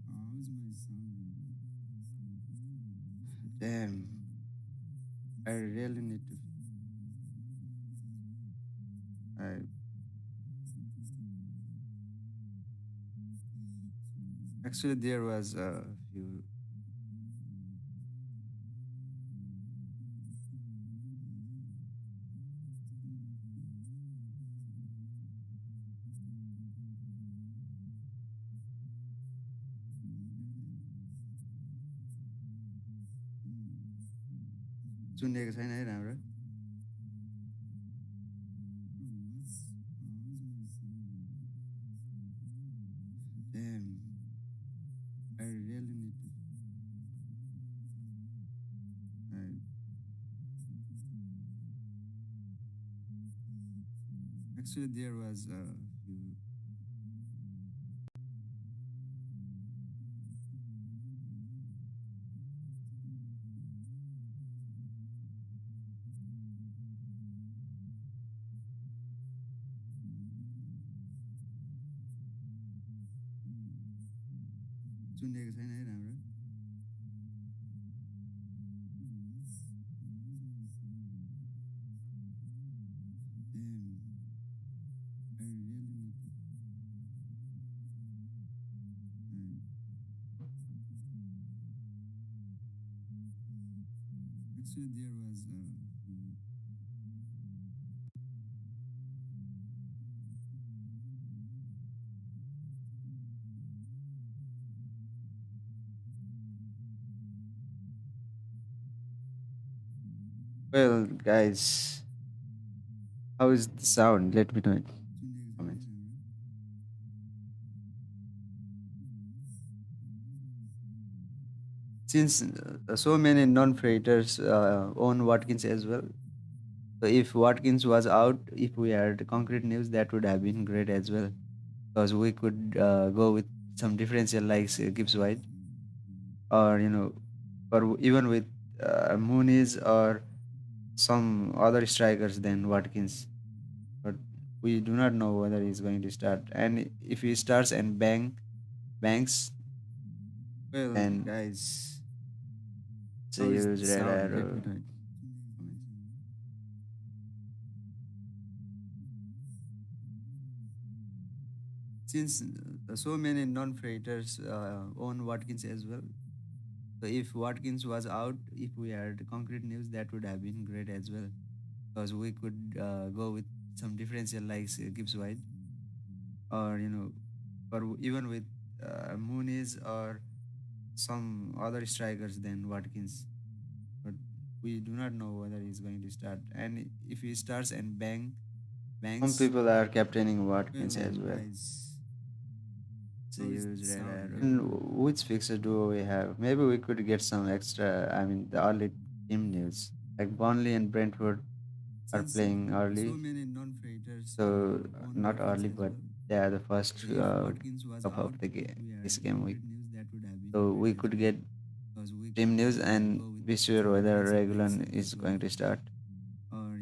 how's my sound right now? damn I really need to I actually there was a few सुनिएको छैन है राम्रो damn I really need to I actually there was a few Well, guys, how is the sound? Let me know in comments. Since so many non-freighters own Watkins as well, so if Watkins was out, if we had concrete news, that would have been great as well, because we could go with some differential like Gibbs White, or or even with Moonies or some other strikers than Watkins. But we do not know whether he's going to start, and if he starts and banks, Well, then guys, it's a how is the huge red sound? Let me arrow. know in comments. Since so many non-freighters own Watkins as well, so if Watkins was out, if we had concrete news, that would have been great as well, because we could go with some differential like Gibbs White, or or even with Moonies or some other strikers than Watkins. But we do not know whether he's going to start, and if he starts and Some banks, people are captaining Watkins well, as well. guys, It's a how is the huge red sound? arrow. Let me And know in which fixture do we have? Maybe we could get some extra. I mean, the early team news. Like Burnley and Brentford are since playing so early. many non-freighters So own not Watkins early, as but well. they are the first So if Watkins was cup out, of the if game we this had game week. concrete news, that would have been So great we as could well, get because we team could news and go with be sure some whether differential like Regulon is Gibbs going White, to start, or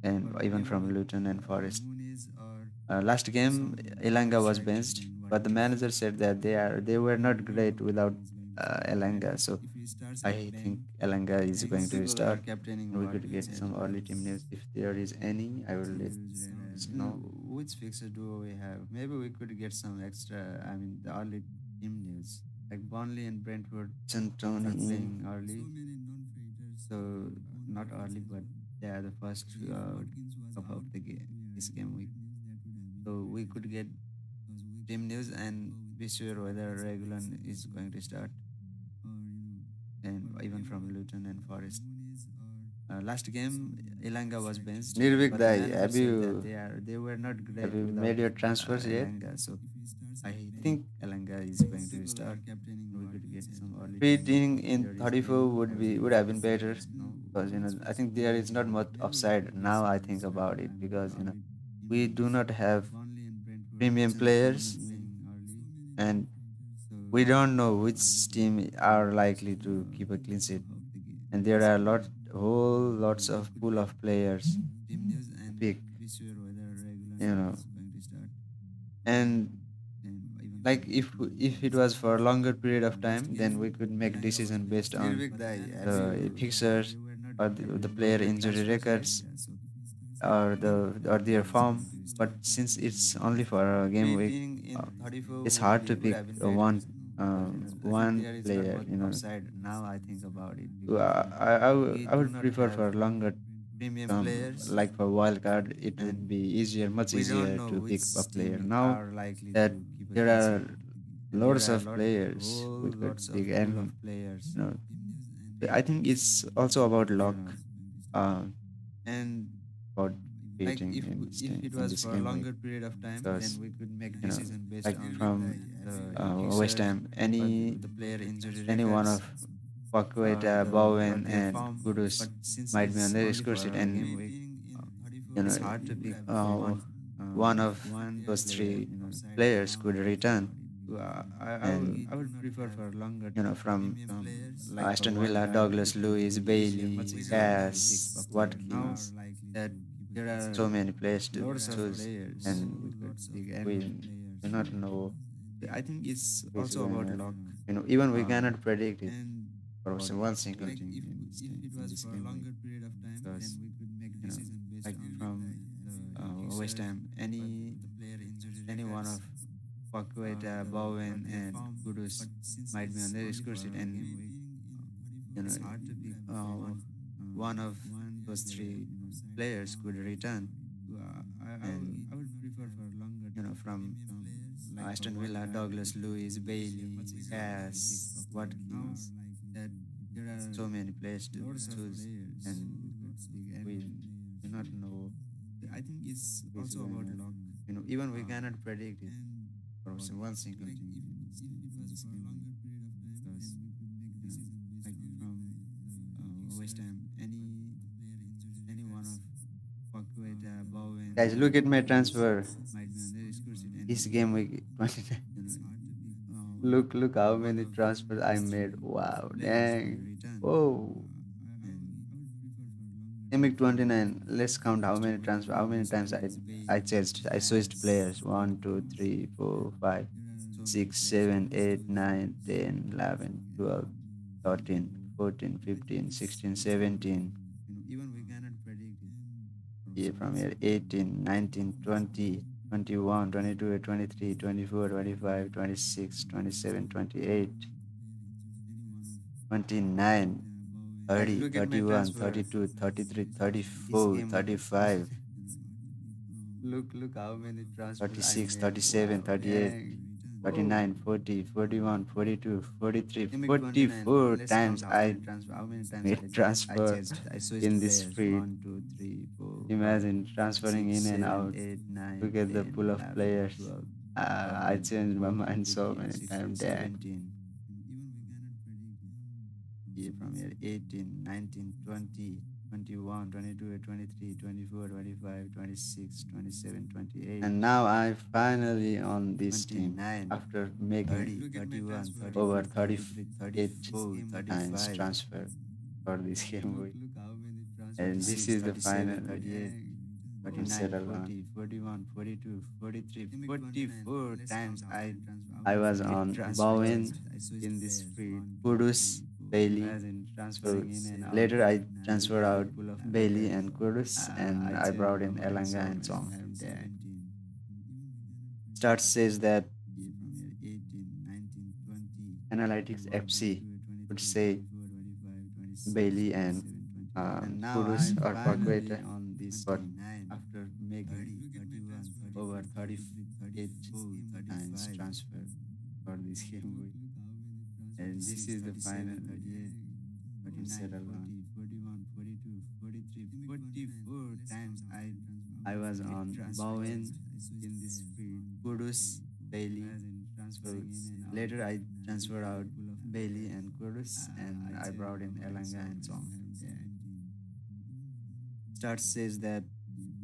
and or even even from with Luton and Forest. Moonies or Last game, some other Elanga was strikers benched, than but the Watkins. manager said that they were We not do not great know whether without he's going to start, Elanga. and So if he starts and I think bang Elanga is some going to people are start, captaining and we could Watkins get as some well. early team news if there is any. I will let us And know. which fixture do we have? Maybe we could get some extra. I mean, the early team news, like Burnley and Brentford are Tony. playing early. So not early, but they are the first cup of the game this game week. So we could get team news and be sure whether Regulon is going to start, and even from Luton and Forest. Last game, Elanga was benched, Nirvik but the Dai, manager said that they were not have great you without made your transfers yet? Elanga. So I I think think Elanga is going to start. We could get some early team news treating if in there is 34 any. I will would have been let better, us know because which I fixture think do there we is not have. much Maybe we could upside get now. some I think extra. about it I mean, the because early team we do news, not like have Burnley and Brentford premium are players, playing early. and So we don't know not which early, but team they are are the first likely to keep a clean sheet. cup of the game And there this are game week. whole So lots we of could pool get of players team news to and pick, be sure whether Regulon you know. is going to start, And and even like from Luton and if it Forest. was for a longer period of Last time, then we game, could make Elanga was decision based benched, on but the Dai, the have you fixtures, they were not or great. the Have you made player your injury transfers yet? records, Yeah. So if you start and or bang, their Elanga is form. going to But start. since it's only for a game week, Treating uh, in 34 it's hard to would pick have been better, because I think one there is not player. much upside now. I think about it So, because we I do would not prefer have for longer premium term, players, like for wild card. It would and be easier, much we don't easier know to pick a which player. team Now are likely that to keep a there clean are sheet, and there loads are of players whole we could lots of pick, pool of and players, you know, I think it's also about you luck, know, uh, and about like beating in if it in was this for a game week, longer period of time, then because we could make you know, decision based like on from the West fixtures, Ham, or the player injury any one records, of or Paqueta, the or Bowen, their and form. Kudus But since might be on it's the only score for sheet, a and game week, uh, you know, it's hard to pick uh, one one of one those player. three players could return, So and I would prefer for longer from like for Aston wild Villa, card. Douglas It would Lewis, be easier, much Bailey, easier to pick a Cass, player. Now Watkins, that there are so many players to lots of choose, players and to pick, we and do not know I think it's who is also going about to luck. Even we cannot predict it And for for one single like team if in this if game it in was this for a game week longer period of time, then because we could make you know decision based like on from the West users, Ham, the player injury any one of records, Paqueta, or Bowen, their and form. Kudus But since might be on it's the only score for sheet, a and game week, you know it's hard to pick uh, one of one those player, three side players from. could return, I and would prefer for longer from like for Aston Villa, Wildcard Douglas Lewis, this year. But Bailey, since we already picked Cass, Paqueta now, Watkins, that there are so many players to lots of choose, players and who could pick, we and do not know I think it's who is also going about on. luck. Even we Uh, cannot predict it and for for one single like team if in it was this for a game week longer period of time, then because we could make you know decision based like on from the West users, Ham, the player injury any one records. of Paqueta, Bowen, Guys, and look at my Kudus transfer. might be on the score sheet, This and game week 29. you know Look how one many of transfers I those made. three Wow, players could dang. return, Whoa. and Game week from 29. Let's count how Aston many Villa, transfer, how many Douglas times Lewis, I Bailey, changed, I switched Cass, players. One, two, Watkins, three, four, five, so many six, players to seven, eight, choose, 9, 10, 11, 12, 13, 14, 15, 16, 17. even we cannot predict it Yeah, from from one here single team 18, 19, 20, 21, 22, 23, 24, 25, 26, 27, 28, 29, Guys, 30, look at my 31, transfer 32, 33, this 34, game week. 35, Look how many transfers I 36, made. 37, Wow, 38, dang. Whoa. 39, 40, 41, 42, 43, Game week 29. 44 Let's count times I how many times made I transfer changed. I switched in this players. speed. One, two, three, four, five, Imagine transferring six, in and seven, out. eight, Look nine, at the 10, pool of 11, players. 12, I 13, changed my 14, mind so 15, many 16, times. Dang. 17. Yeah, from here 18, 19, 20, 21, 22, 23, 24, 25, 26, 27, 28, And now I finally on this team 29, after making 30, 31, over 32, 33, 38 34, times 35. transfer for this game week. Look how many transfers. And this 36, is the 37, final 38, we 39, settle on. 40, 41, 42, 43, 44 times I was made on transfers Bowen, in this speed. Kudus, Bailey. Imagine So transferring in and out later I look transferred at the out pool of Bailey players. and Kudus and I I changed brought my in mind so Elanga and many Song. times. Dang. Start says that Yeah, from here 18, 19, 20, Analytics 21, FC 22, would 23, say 24, 25, 26, Bailey and 27, 28. And now Kudus I or finally Paqueta, on this but team after making 31, over 38 times transfer for this game week. And this is the final we settle on. 41, 42, 43, 44 times I was made on transfers. Bowen in this speed. Kudus, Bailey. So later I transferred out Bailey and Kudus and I brought in Elanga and Song. Start says that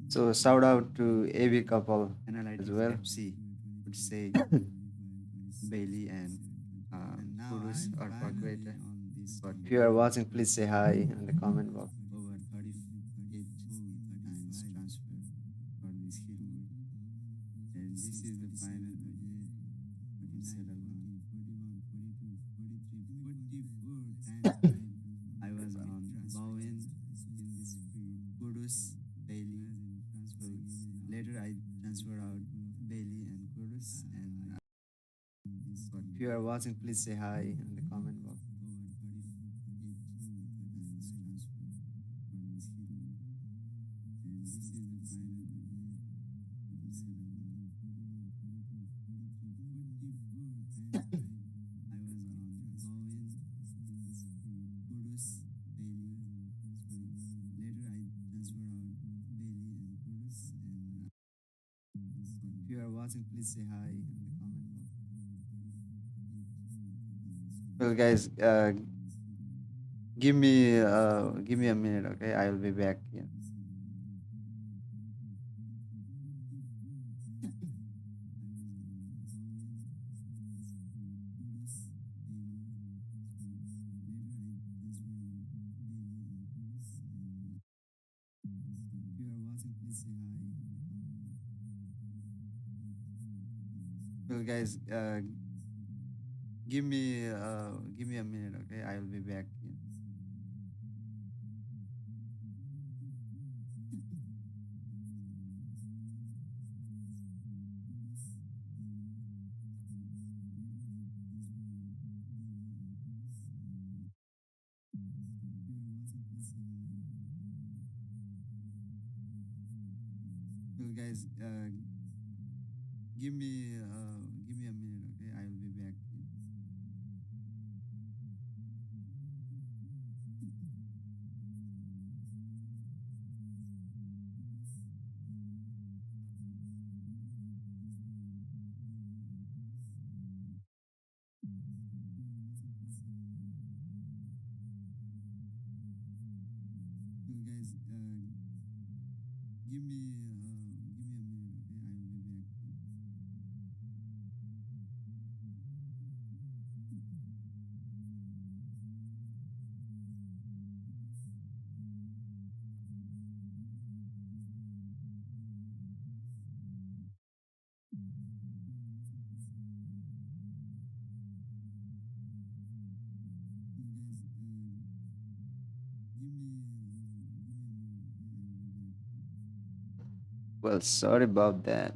So shout out to AB couple as Analytics well. FC would say Bailey and Kudus or Paqueta. But If you are watching, please say hi in the comment box. over 38 times transfer for this game week. And this is the final we settle on. 44 times I was on Bowen in this field. Kudus, Bailey. So later I transferred out Bailey and Kudus and but If you are watching, please say hi in the comment box. If you are watching, please say hi in the comment box. Well, guys, give me a minute, okay? I will be back. Yeah. If you are watching, please say hi in the comment box. Well, guys, give me a minute, okay? I will be back. So guys, give me a minute, okay? I will be back. So guys, give me a minute, okay? I will be back. So guys, give me a minute, okay? I will be back. Well, sorry about that.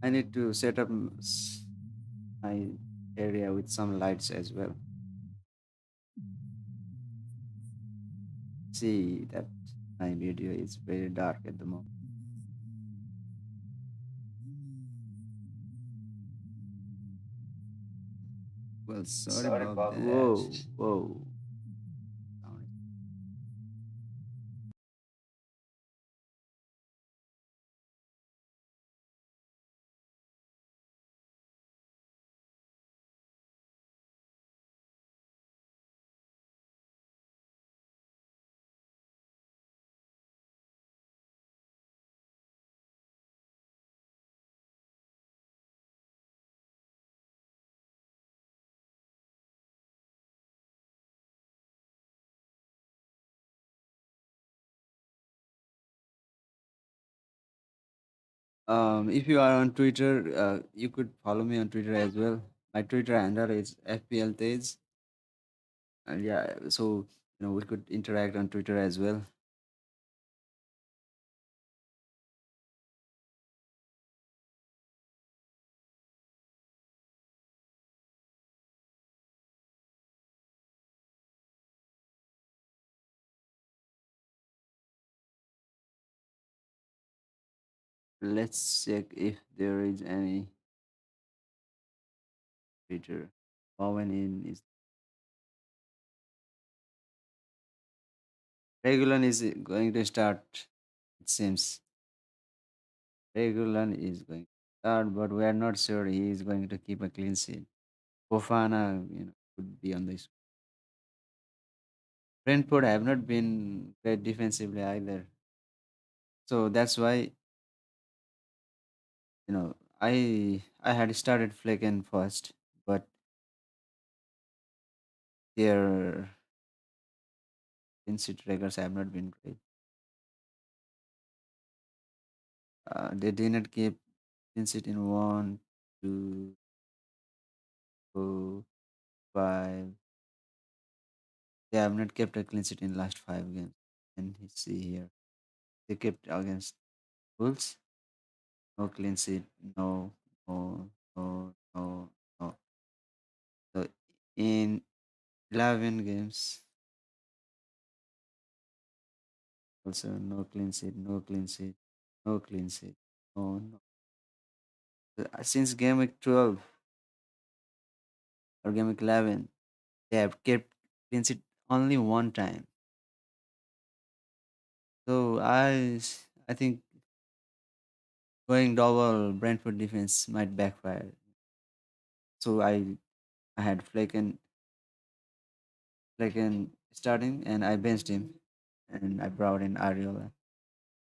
I need to set up my area with some lights as well. See that my video is very dark at the moment. Well, sorry about that. Whoa, whoa. Sound is- if you are on Twitter, you could follow me on Twitter as well. My Twitter handle is FPL Tej. And yeah, so we could interact on Twitter as well. Let's check if there is any Twitter. Owen in is Regulan is going to start. It seems Regulan is going to start, but we are not sure he is going to keep a clean sheet. Fofana, could be on this. Brentford have not been great defensively either, so that's why I had started Flecken first, but their clean sheet records have not been great. They did not keep clean sheet in 1, 2, 4, 5. They have not kept a clean sheet in last 5 games. And you see here, they kept against Wolves, no clean sheet, no, no, no, no, no. So in 11 games, also no clean sheet, no clean sheet, no clean sheet, no, no. Since game week 12 or game week 11, they have kept clean sheet only one time. So I think going double Brentford defense might backfire. So I had Flecken starting and I benched him and I brought in Ariola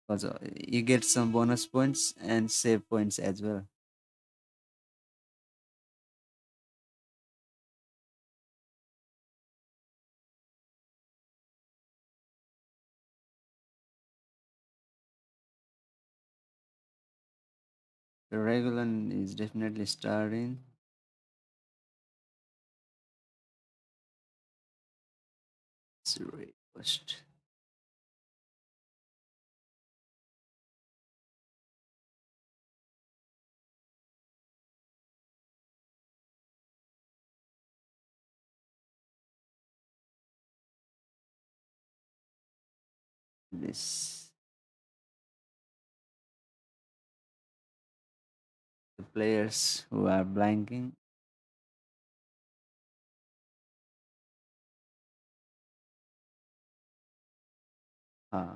because you get some bonus points and save points as well. The Regulon is definitely starting. Zero first. This the players who are blanking.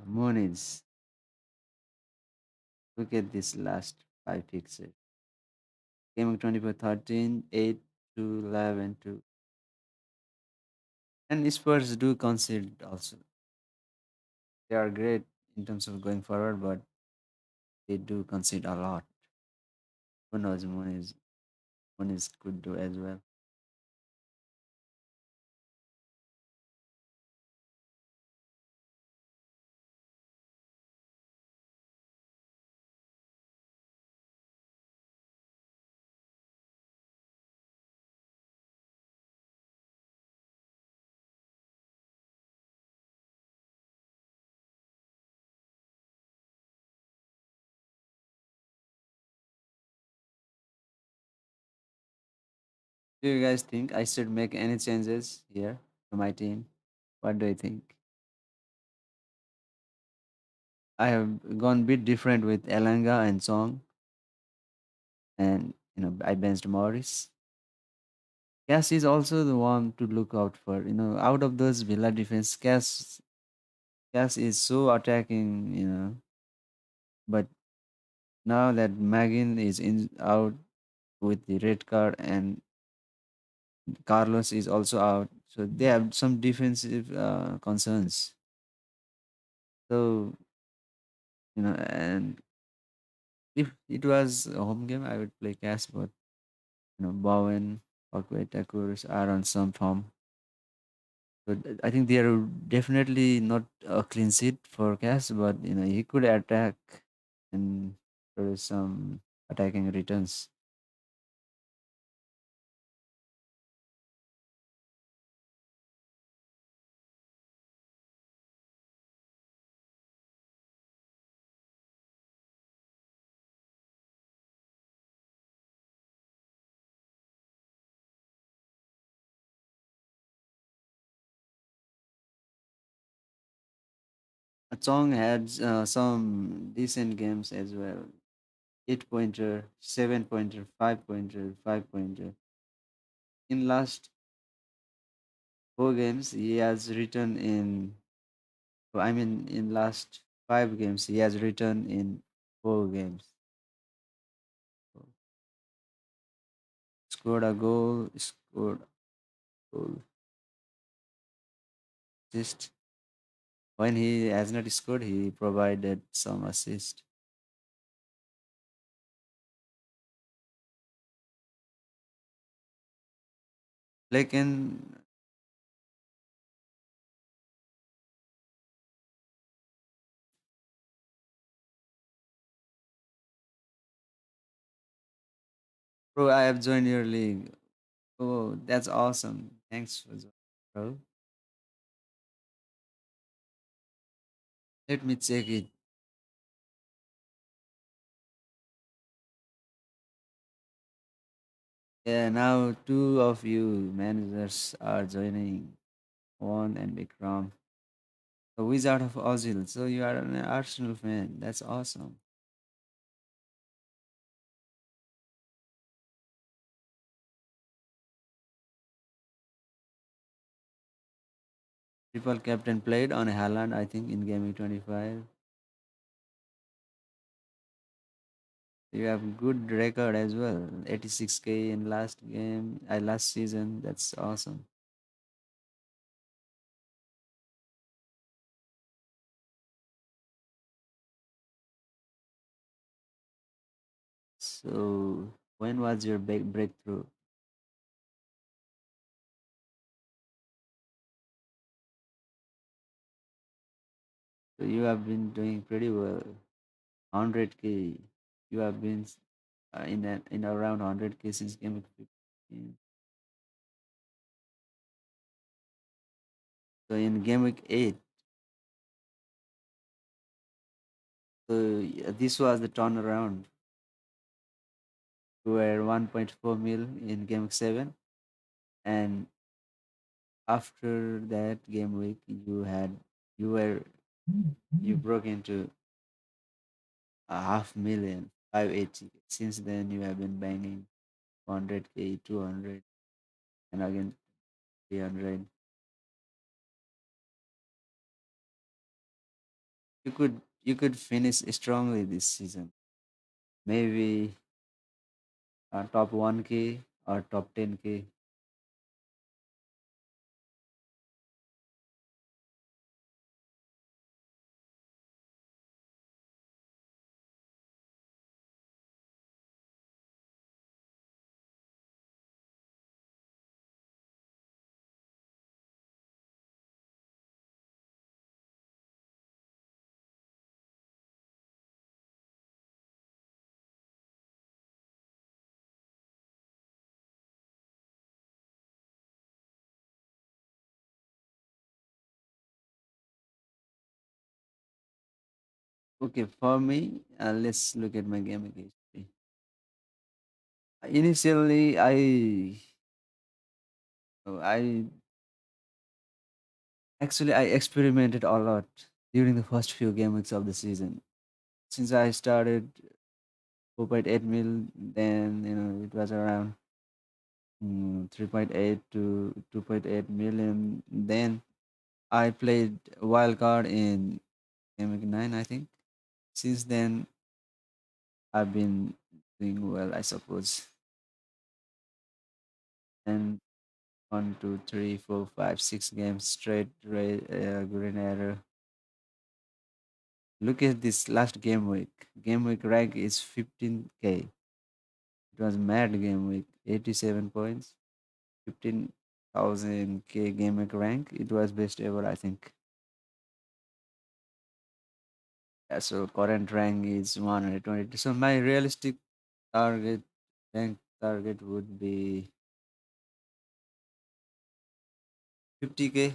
Moonies. Look at this last five fixes. Game of 24 13, 8 to 11 to. And Spurs do concede also. They are great in terms of going forward, but they do concede a lot. Who knows? Moonies could do as well. Do you guys think I should make any changes here to my team? What do you think? I have gone a bit different with Elanga and Song, and I benched Morris. Cass is also the one to look out for. Out of those Villa defense, Cass is so attacking. But now that Magin is in out with the red card and Carlos is also out, so they have some defensive concerns. So and if it was a home game, I would play Cass, but Bowen, Parkway, Takurs are on some form. So I think they are definitely not a clean sheet for Cass, but he could attack and produce some attacking returns. Chong had some decent games as well. 8 pointer, 7 pointer, 5 pointer, 5 pointer. In last four games, he has written in. I mean, in last 5 games, he has written in 4 games. Scored a goal, scored a goal, assist. When he has not scored, he provided some assist. Like in bro, I have joined your league. Oh, that's awesome. Thanks for joining, bro. Let me check it. Yeah, now two of you managers are joining. One and Bikram. A wizard of Ozil. So you are an Arsenal fan. That's awesome. Triple captain played on Haaland, I think, in Gaming 25. You have good record as well. 86K in last season. That's awesome. So when was your big breakthrough? So you have been doing pretty well. 100K. You have been. in around 100K since game week 15. So in game week 8, so this was the turnaround. We were 1.4 mil in game week 7, and after that game week, you were you broke into a half million, 580. Since then, you have been banging 100K, 200, and again 300. You could finish strongly this season. Maybe top 1K or top 10K. Okay, for me, let's look at my gaming history. Initially, I I experimented a lot during the first few game weeks of the season. Since I started 4.8 mil, then it was around 3.8 to 2.8 million. Then I played wildcard in game week 9, I think. Since then, I've been doing well, I suppose. And 1, 2, 3, 4, 5, 6 games straight, green arrow. Look at this last game week. Game week rank is 15K. It was mad game week. 87 points, 15,000K game week rank. It was best ever, I think. Yeah, so current rank is 122. So my realistic target rank target would be 50K.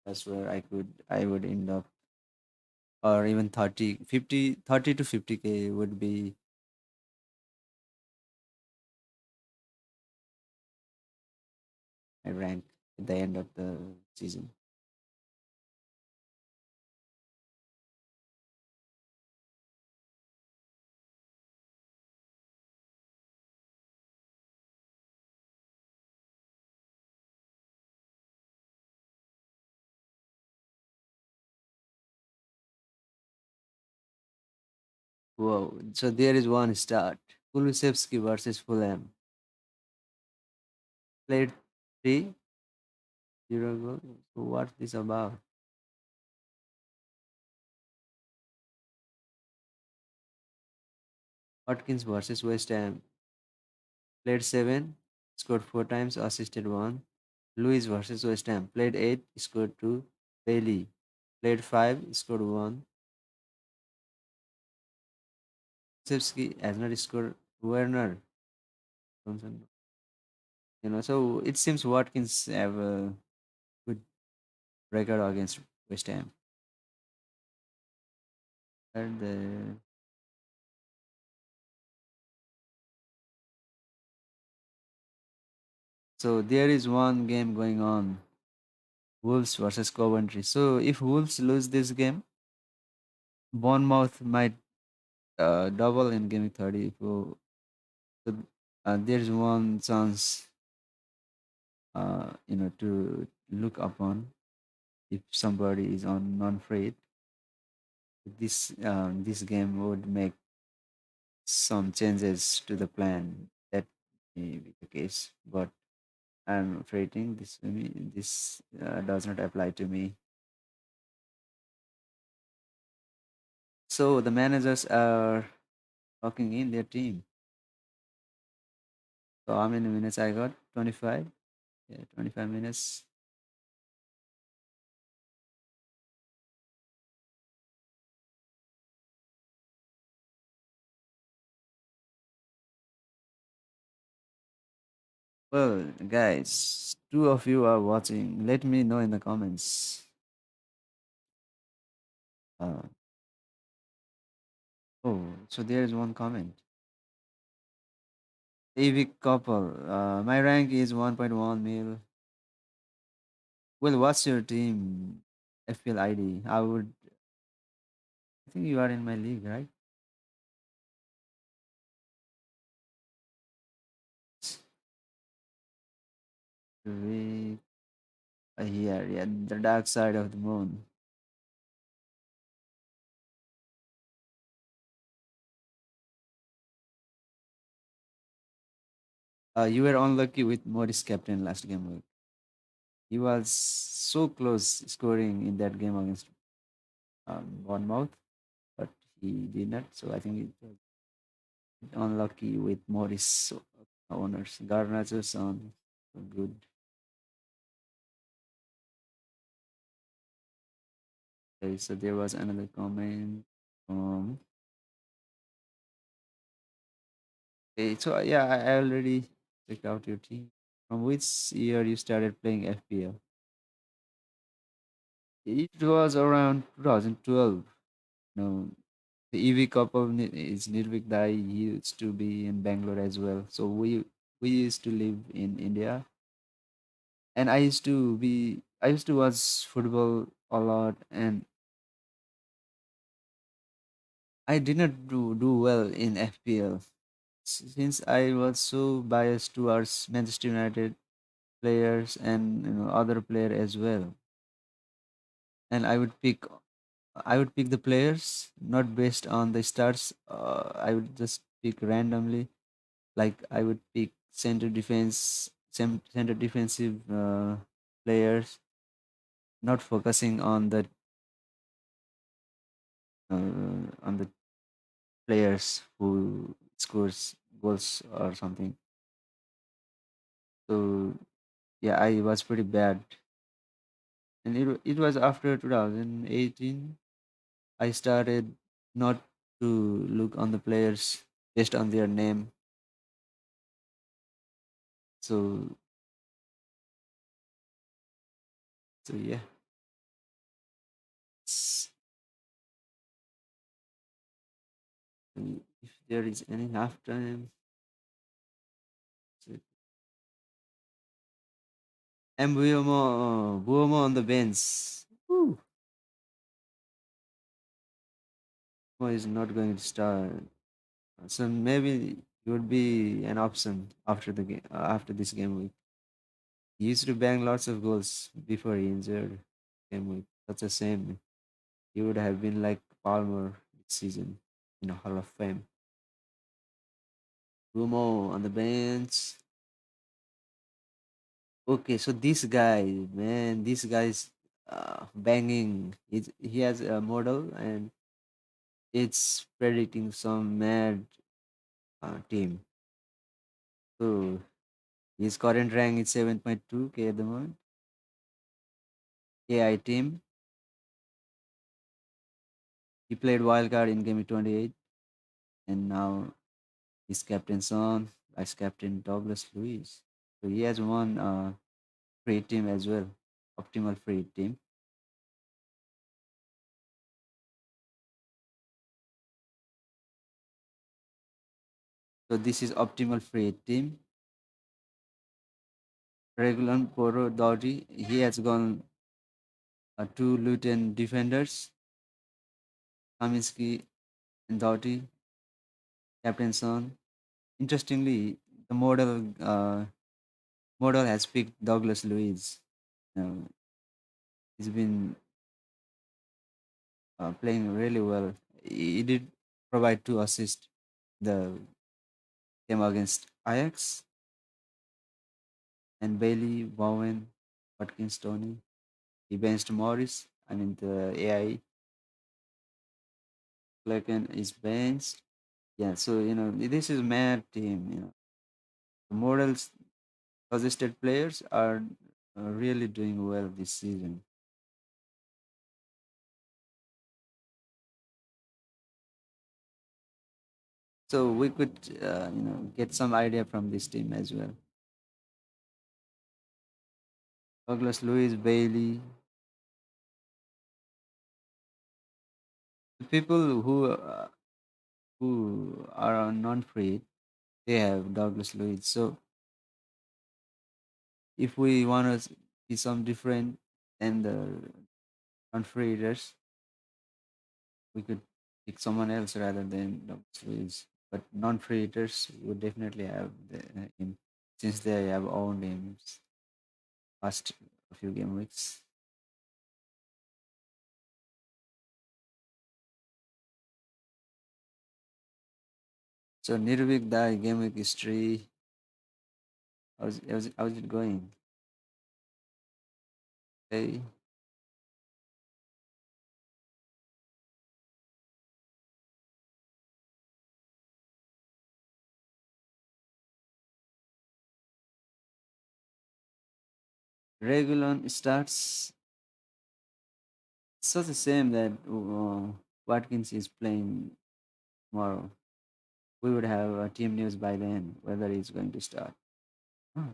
That's where I would end up, or even 30, 50, 30 to 50K would be my rank at the end of the season. Whoa! So there is one start. Kulusevski versus Fulham. Played 3-0 goal. So what's this about? Watkins versus West Ham. Played 7, scored 4 times, assisted 1. Lewis versus West Ham. Played 8, scored 2. Bailey. Played 5, scored 1. Kulusevski has not scored. Werner. Johnson. So it seems Watkins have a good record against West Ham. And so there is one game going on. Wolves versus Coventry. So if Wolves lose this game, Bournemouth might double in game 30. So there's one chance, to look upon if somebody is on non-free. This game would make some changes to the plan. That may be the case, but I'm afraid this does not apply to me. So the managers are talking in their team. So how many minutes I got? 25. Yeah, 25 minutes. Well, guys, two of you are watching. Let me know in the comments. Uh, oh, so there is one comment. AV couple. My rank is 1.1 mil. Well, what's your team? FPL ID. I think you are in my league, right? We here, yeah, the dark side of the moon. You were unlucky with Morris captain last game week. He was so close scoring in that game against Bournemouth, but he did not. So I think it was unlucky with Morris owners. Garnacho's on good. Okay, so there was another comment. Um, okay, so yeah, I already checked out your team. From which year you started playing FPL? It was around 2012. No, the EV couple is Nirvik Dai. He used to be in Bangalore as well. So we used to live in India, and I used to watch football a lot, and I did not do well in FPL since I was so biased towards Manchester United players and other player as well. And I would pick the players not based on the stars. I would just pick randomly. Like I would pick center defensive players, not focusing on the players who scores goals or something. So yeah, I was pretty bad, and it was after 2018 I started not to look on the players based on their name. So yeah, s- if there is any halftime, so Buomo on the bench. Woo. Buomo is not going to start, so maybe he would be an option after the game. After this game week, he used to bang lots of goals before he injured game week. That's a shame. He would have been like Palmer this season in a Hall of Fame. Buomo on the bench. Okay, so this guy, man, this guy's banging. He has a model and it's predicting some mad team. So his current rank is 7.2k at the moment. AI team. He played wildcard in game 28 and now he's captain son, vice captain Douglas Lewis. So he has one free team as well, optimal free team. So this is optimal free team. Regular Poro Dowdy, he has gone two Luton defenders, Kaminski and Doughty, Captain Son. Interestingly, the model has picked Douglas Luiz. Uh, he's been playing really well. He did provide two assists the game against Ajax, and Bailey, Bowen, Watkins, Tony. He benched Morris. I mean the AI Flecken is benched. Yeah, so this is mad team. The models suggested players are really doing well this season. So we could get some idea from this team as well. Douglas Lewis, Bailey. The people who are non-free, they have Douglas Lewis. So if we want to be some different than the non-free eaters, we could pick someone else rather than Douglas Lewis. But non-free eaters would definitely have him since they have owned him past a few game weeks. So Nirvik, the game week history, how's it going? Hey, Regulon starts. So the same that Watkins is playing tomorrow. We would have team news by then whether he's going to start. Oh,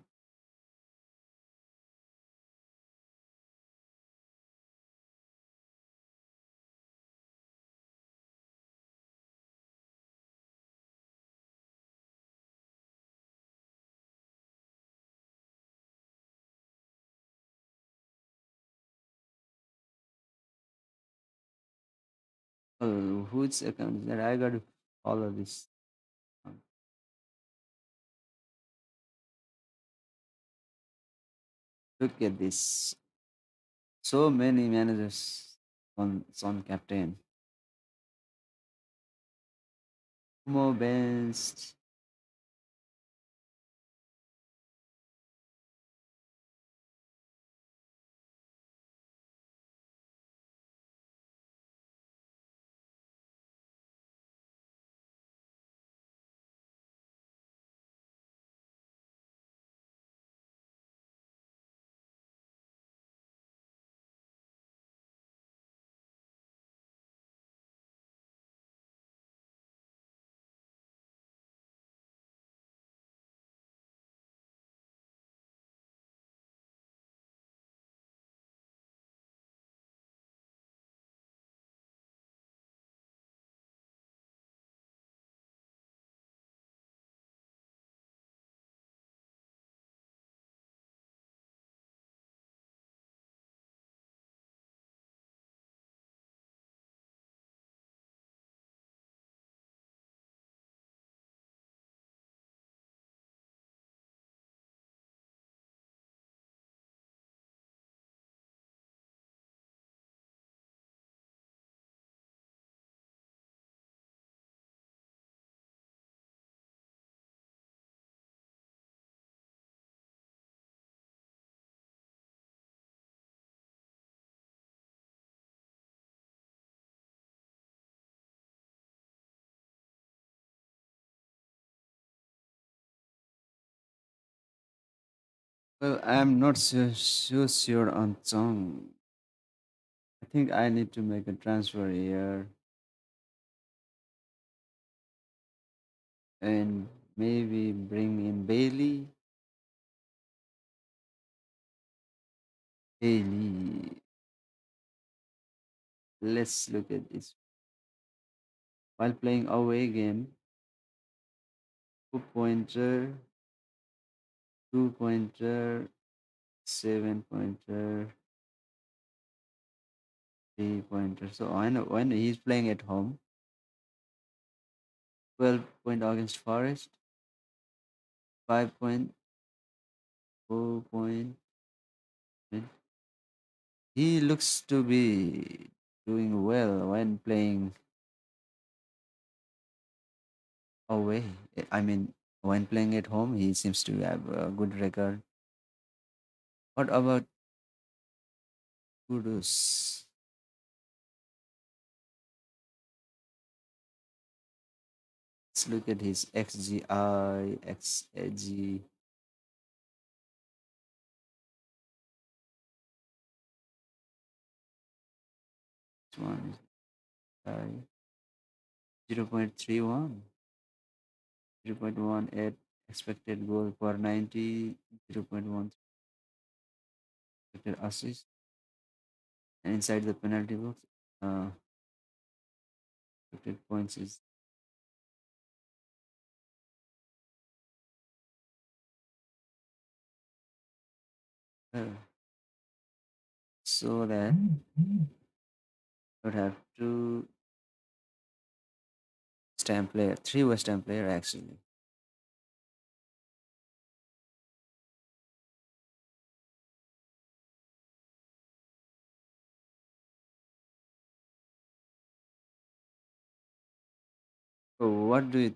oh, whose account is that? I got to follow this. Um, Look at this. So many managers on captain. Mo best. Well, I'm not so sure on song. I think I need to make a transfer here and maybe bring in Bailey. Bailey. Let's look at this. While playing away game, 2 pointer, 2 pointer, 7 pointer, 3 pointer. So when he's playing at home, 12 point against Forest, 5 point, 4 point. He looks to be doing well when playing away. I mean, when playing at home, he seems to have a good record. What about Kudus? Let's look at his XGI, XG. This one is 0.31, 0.18 expected goal per 90, 0.1. expected assist, and inside the penalty box, expected points is so that would have two three West Ham player actually. So what do you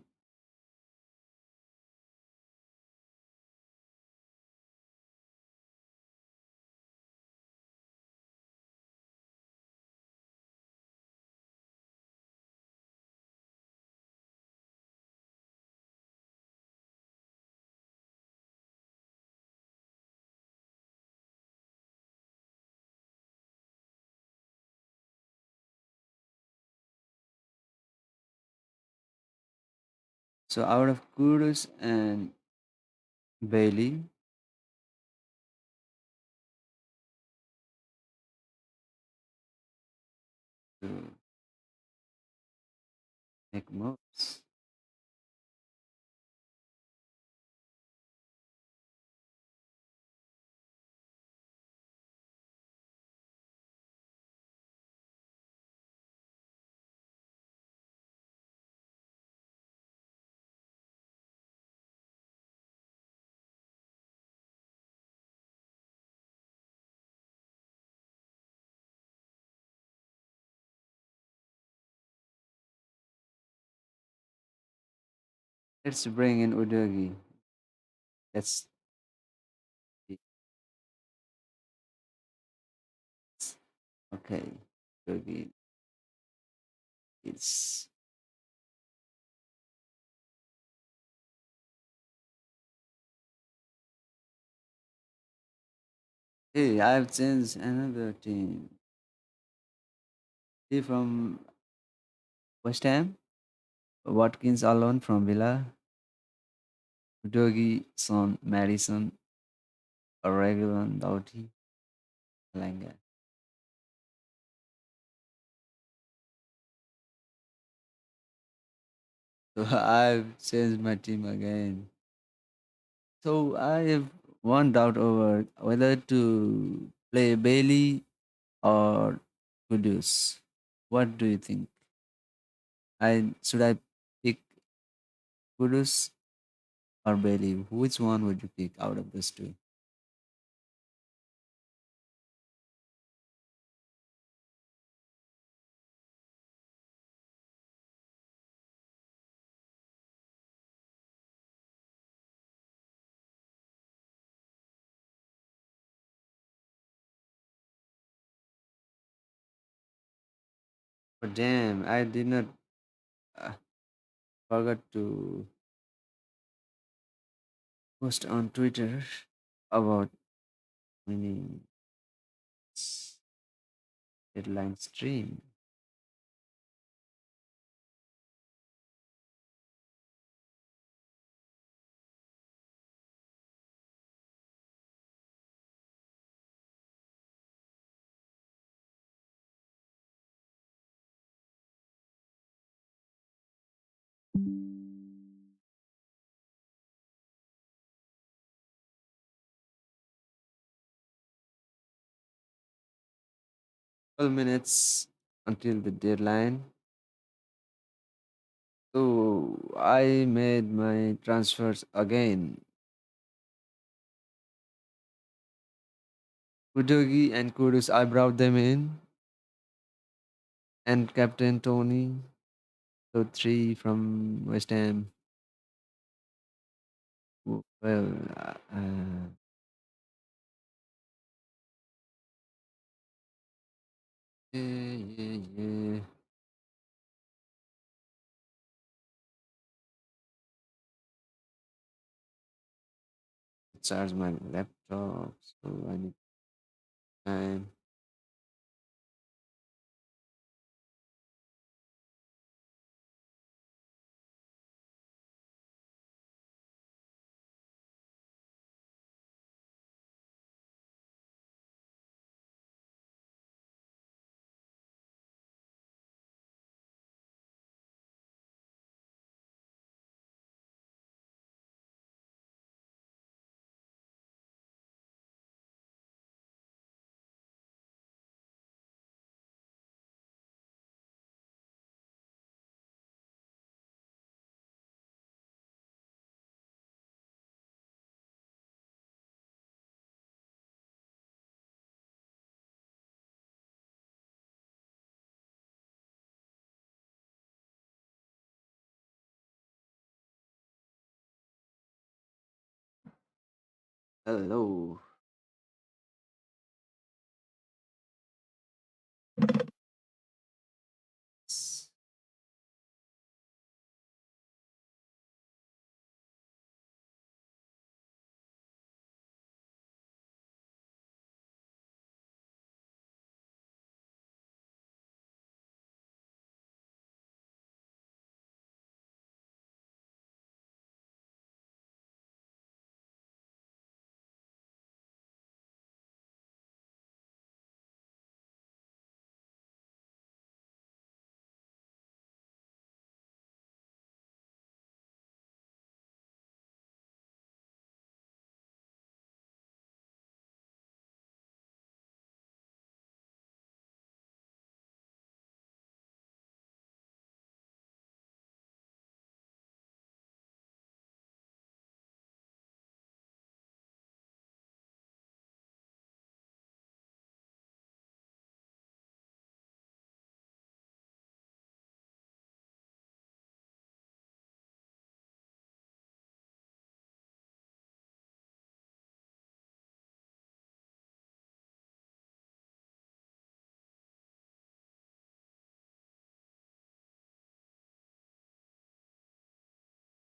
so out of Kudus and Bailey to make moves? Let's bring in Udogi. That's okay. Udogi is hey, I've changed another team. He from West Ham, Watkins alone from Villa, Udogi, Son, Madison, Regulon, Doughty, Langa. So I've changed my team again. So I have one doubt over whether to play Bailey or Kudus. What do you think? I pick Kudus or Bailey? Which one would you pick out of those two? But damn, I did not uh, forgot to post on Twitter about winning deadline stream. 12 minutes until the deadline. So I made my transfers again. Udogi and Kudus, I brought them in, and Captain Tony. So three from West Ham. Well, yeah. Charge my laptop, so I need time. Hello. S-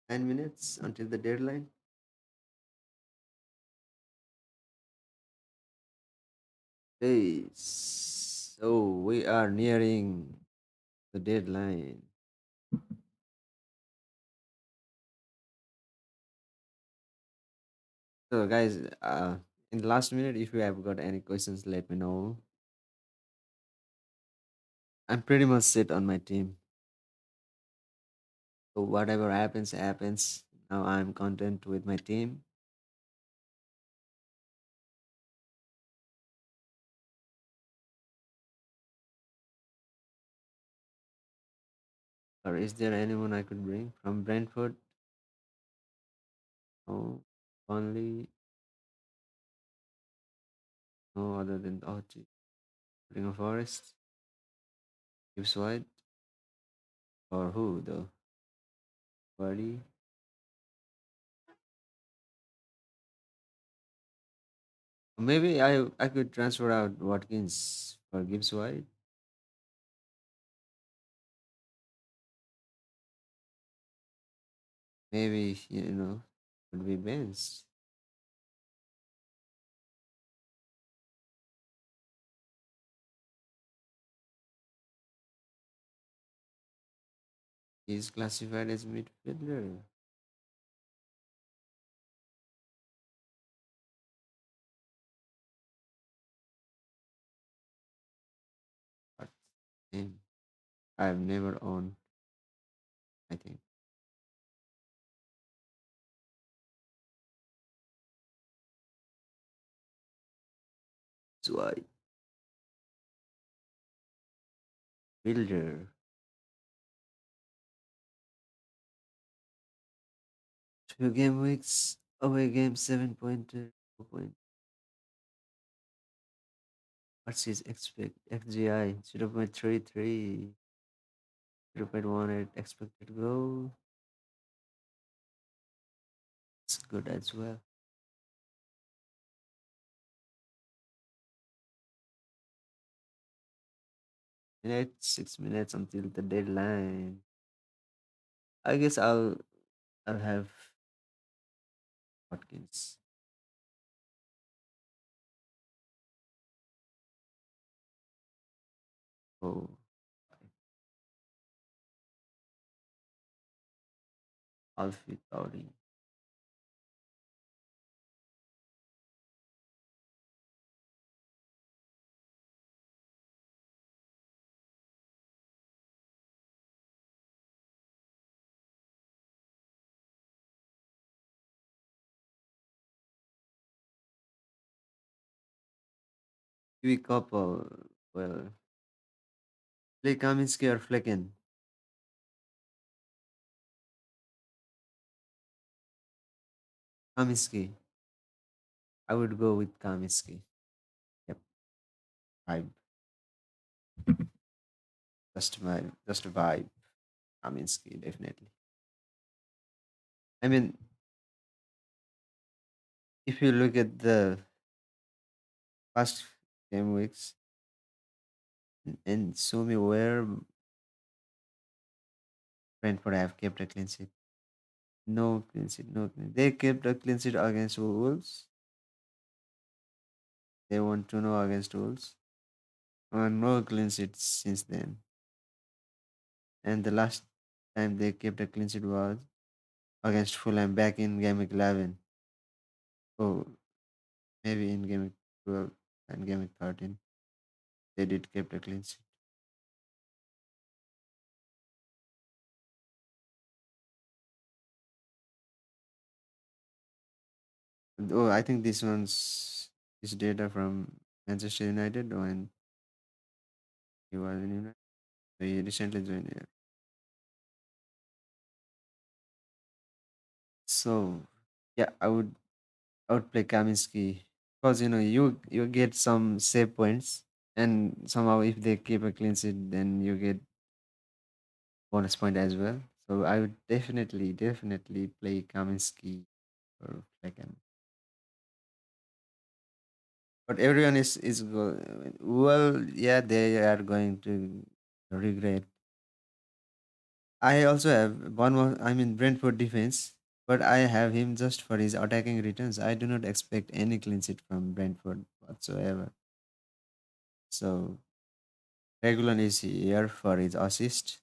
Nine minutes until the deadline. Hey, so we are nearing the deadline. So, guys, in the last minute, if you have got any questions, let me know. I'm pretty much set on my team. So, whatever happens, happens. Now I'm content with my team. Or is there anyone I could bring from Brentford? No, only no other than Nottingham Forest, Gibbs White, or who though? Buddy. Maybe I could transfer out Watkins for Gibbs White. Maybe could be benched. He's classified as midfielder. But him, I've never owned. I think Gibbs White fielder. 2 game weeks away game 7 point. Point. What's his expect XGI 0.33, 0.18 expected goal. It's good as well. Minutes, 6 minutes until the deadline. I guess I'll have Watkins. Oh, Alfie Tauri. Kiwi couple. Well, play Kaminski or Flecken. Kaminski. I would go with Kaminski. Yep, vibe. Just vibe. Just vibe. Kaminski, definitely. I mean, If you look at the past game weeks and show me where Brentford have kept a clean sheet. No clean sheet, no clean. They kept a clean sheet against Wolves. They won 2-0 against Wolves. No clean sheets since then. And the last time they kept a clean sheet was against Fulham back in game week 11. Oh, maybe in game week 12 and game week 13. They did keep a clean sheet. Oh, I think this data from Manchester United when he was in United. So he recently joined here. So yeah, I would play Kaminsky because you get some save points, and somehow if they keep a clean sheet, then you get bonus point as well. So I would definitely play Kaminsky or Flecken. But everyone well, yeah, they are going to regret. I also have one more. I mean Brentford defense, but I have him just for his attacking returns. I do not expect any clean sheet from Brentford whatsoever. So Regulon is here for his assist,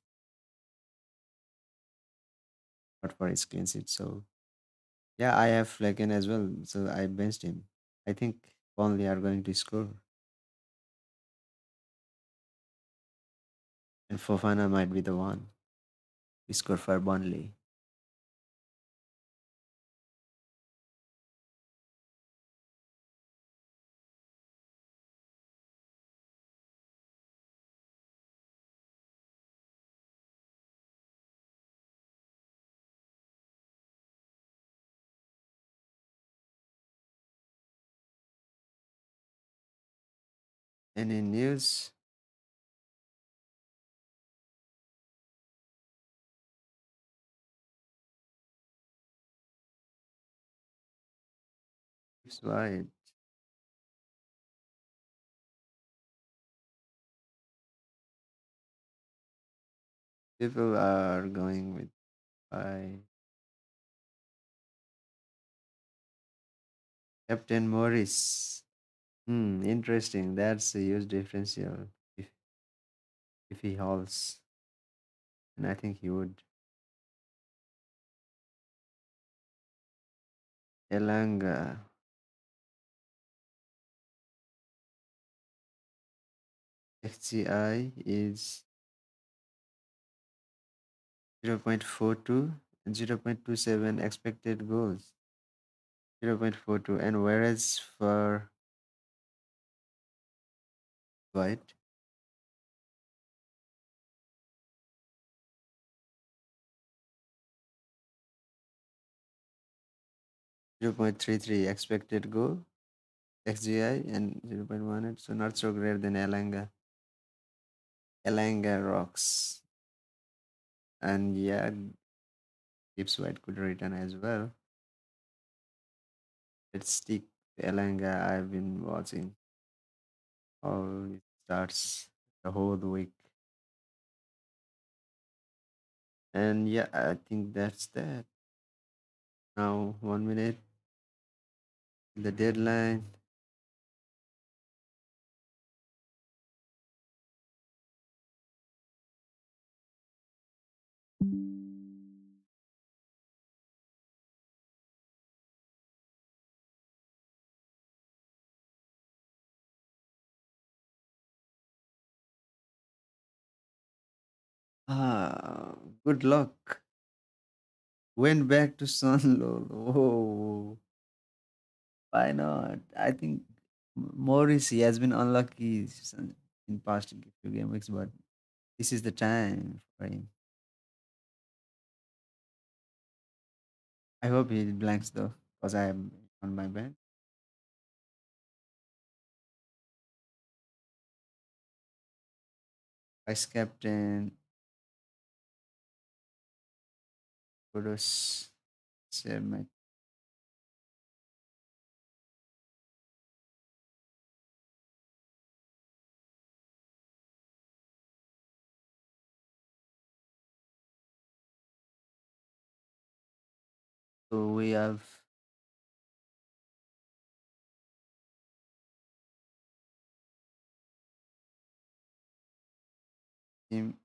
not for his clean sheet. So yeah, I have Flecken as well. So I benched him. I think Burnley are going to score, and Fofana might be the one to score for Burnley. Any news? It's wide. People are going with by Captain Morris. Interesting. That's a huge differential if he hauls, and I think he would. Elanga XGI is 0.42 and 0.27 expected goals. 0.42, and whereas for White 0.33 expected goal XGI and 0.18, so not so great than Elanga. Elanga rocks. And yeah, Gibbs White could return as well. Let's stick to Elanga. I've been watching all it starts the whole week. And yeah, I think that's that. Now 1 minute, the deadline. Ah, good luck. Went back to Sunlol. Oh, why not? I think Morris, he has been unlucky in past few game weeks, but this is the time for him. I hope he blanks though, because I am on my bench. Vice captain Kudos share my So we have game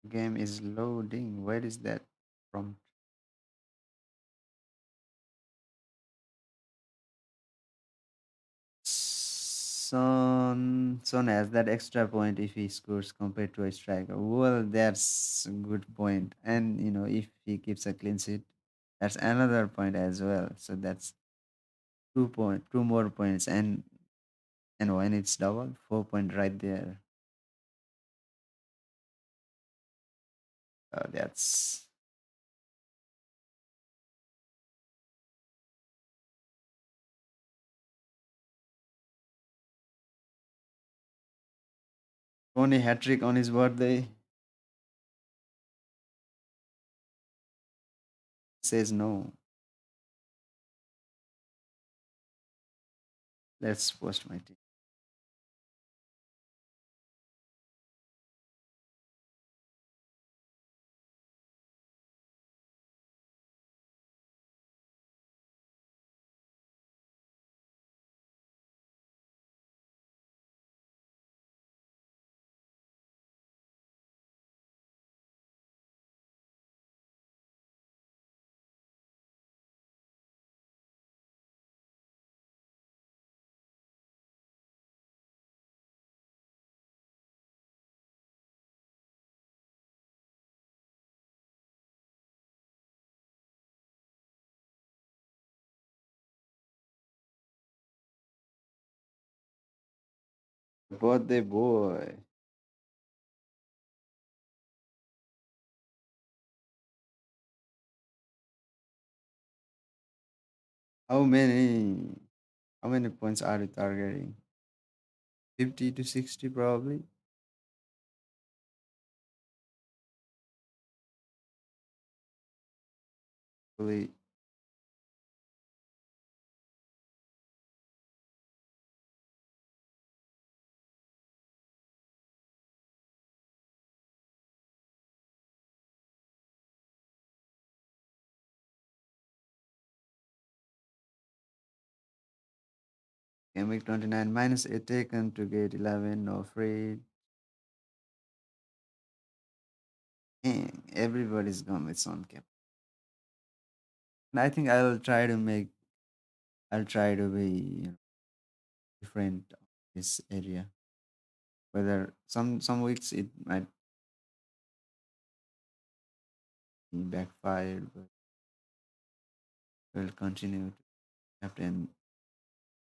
game is loading. Where is that from? Son has that extra point if he scores compared to a striker. Well, that's a good point. And if he keeps a clean sheet, that's another point as well. So that's 2 more points, and when it's double, 4 point right there. That's Tony hat trick on his birthday. Says no. Let's post my team. Birthday boy. How many? How many points are you targeting? 50 to 60 probably. Probably Gameweek 29 minus 8 taken to get 11. No free. Dang, everybody's gone with some cap. And I think I'll try to be different on this area. Whether some weeks it might be backfired, but we'll continue to captain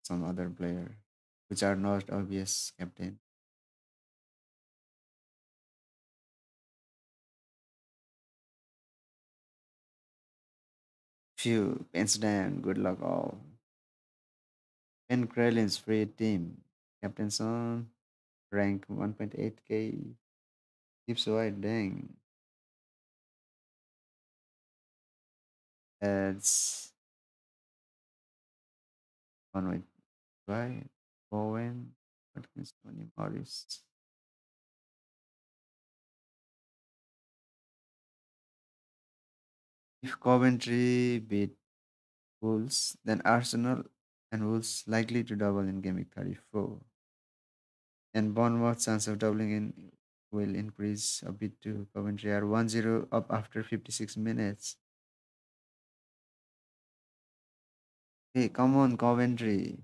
some other player, which are not obvious captain. Phew, pens down. Good luck all. Ben Kralin's free team. Captain Son, rank 1.8k. Keeps wide, dang. Adds one with right. Bowen, Watkins, Tony Morris. If Coventry beat Wolves, then Arsenal and Wolves likely to double in Game Week 34. And Bournemouth's chance of doubling in will increase a bit too. Coventry are 1-0 up after 56 minutes. Hey, come on, Coventry.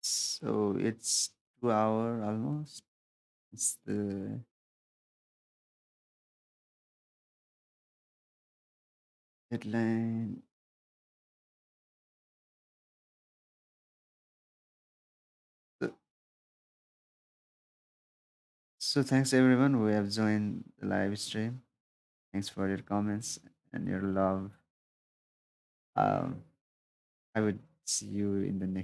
So it's 2 hour almost. It's the deadline. So, so thanks everyone who have joined the live stream. Thanks for your comments and your love. Um, I would See you in the next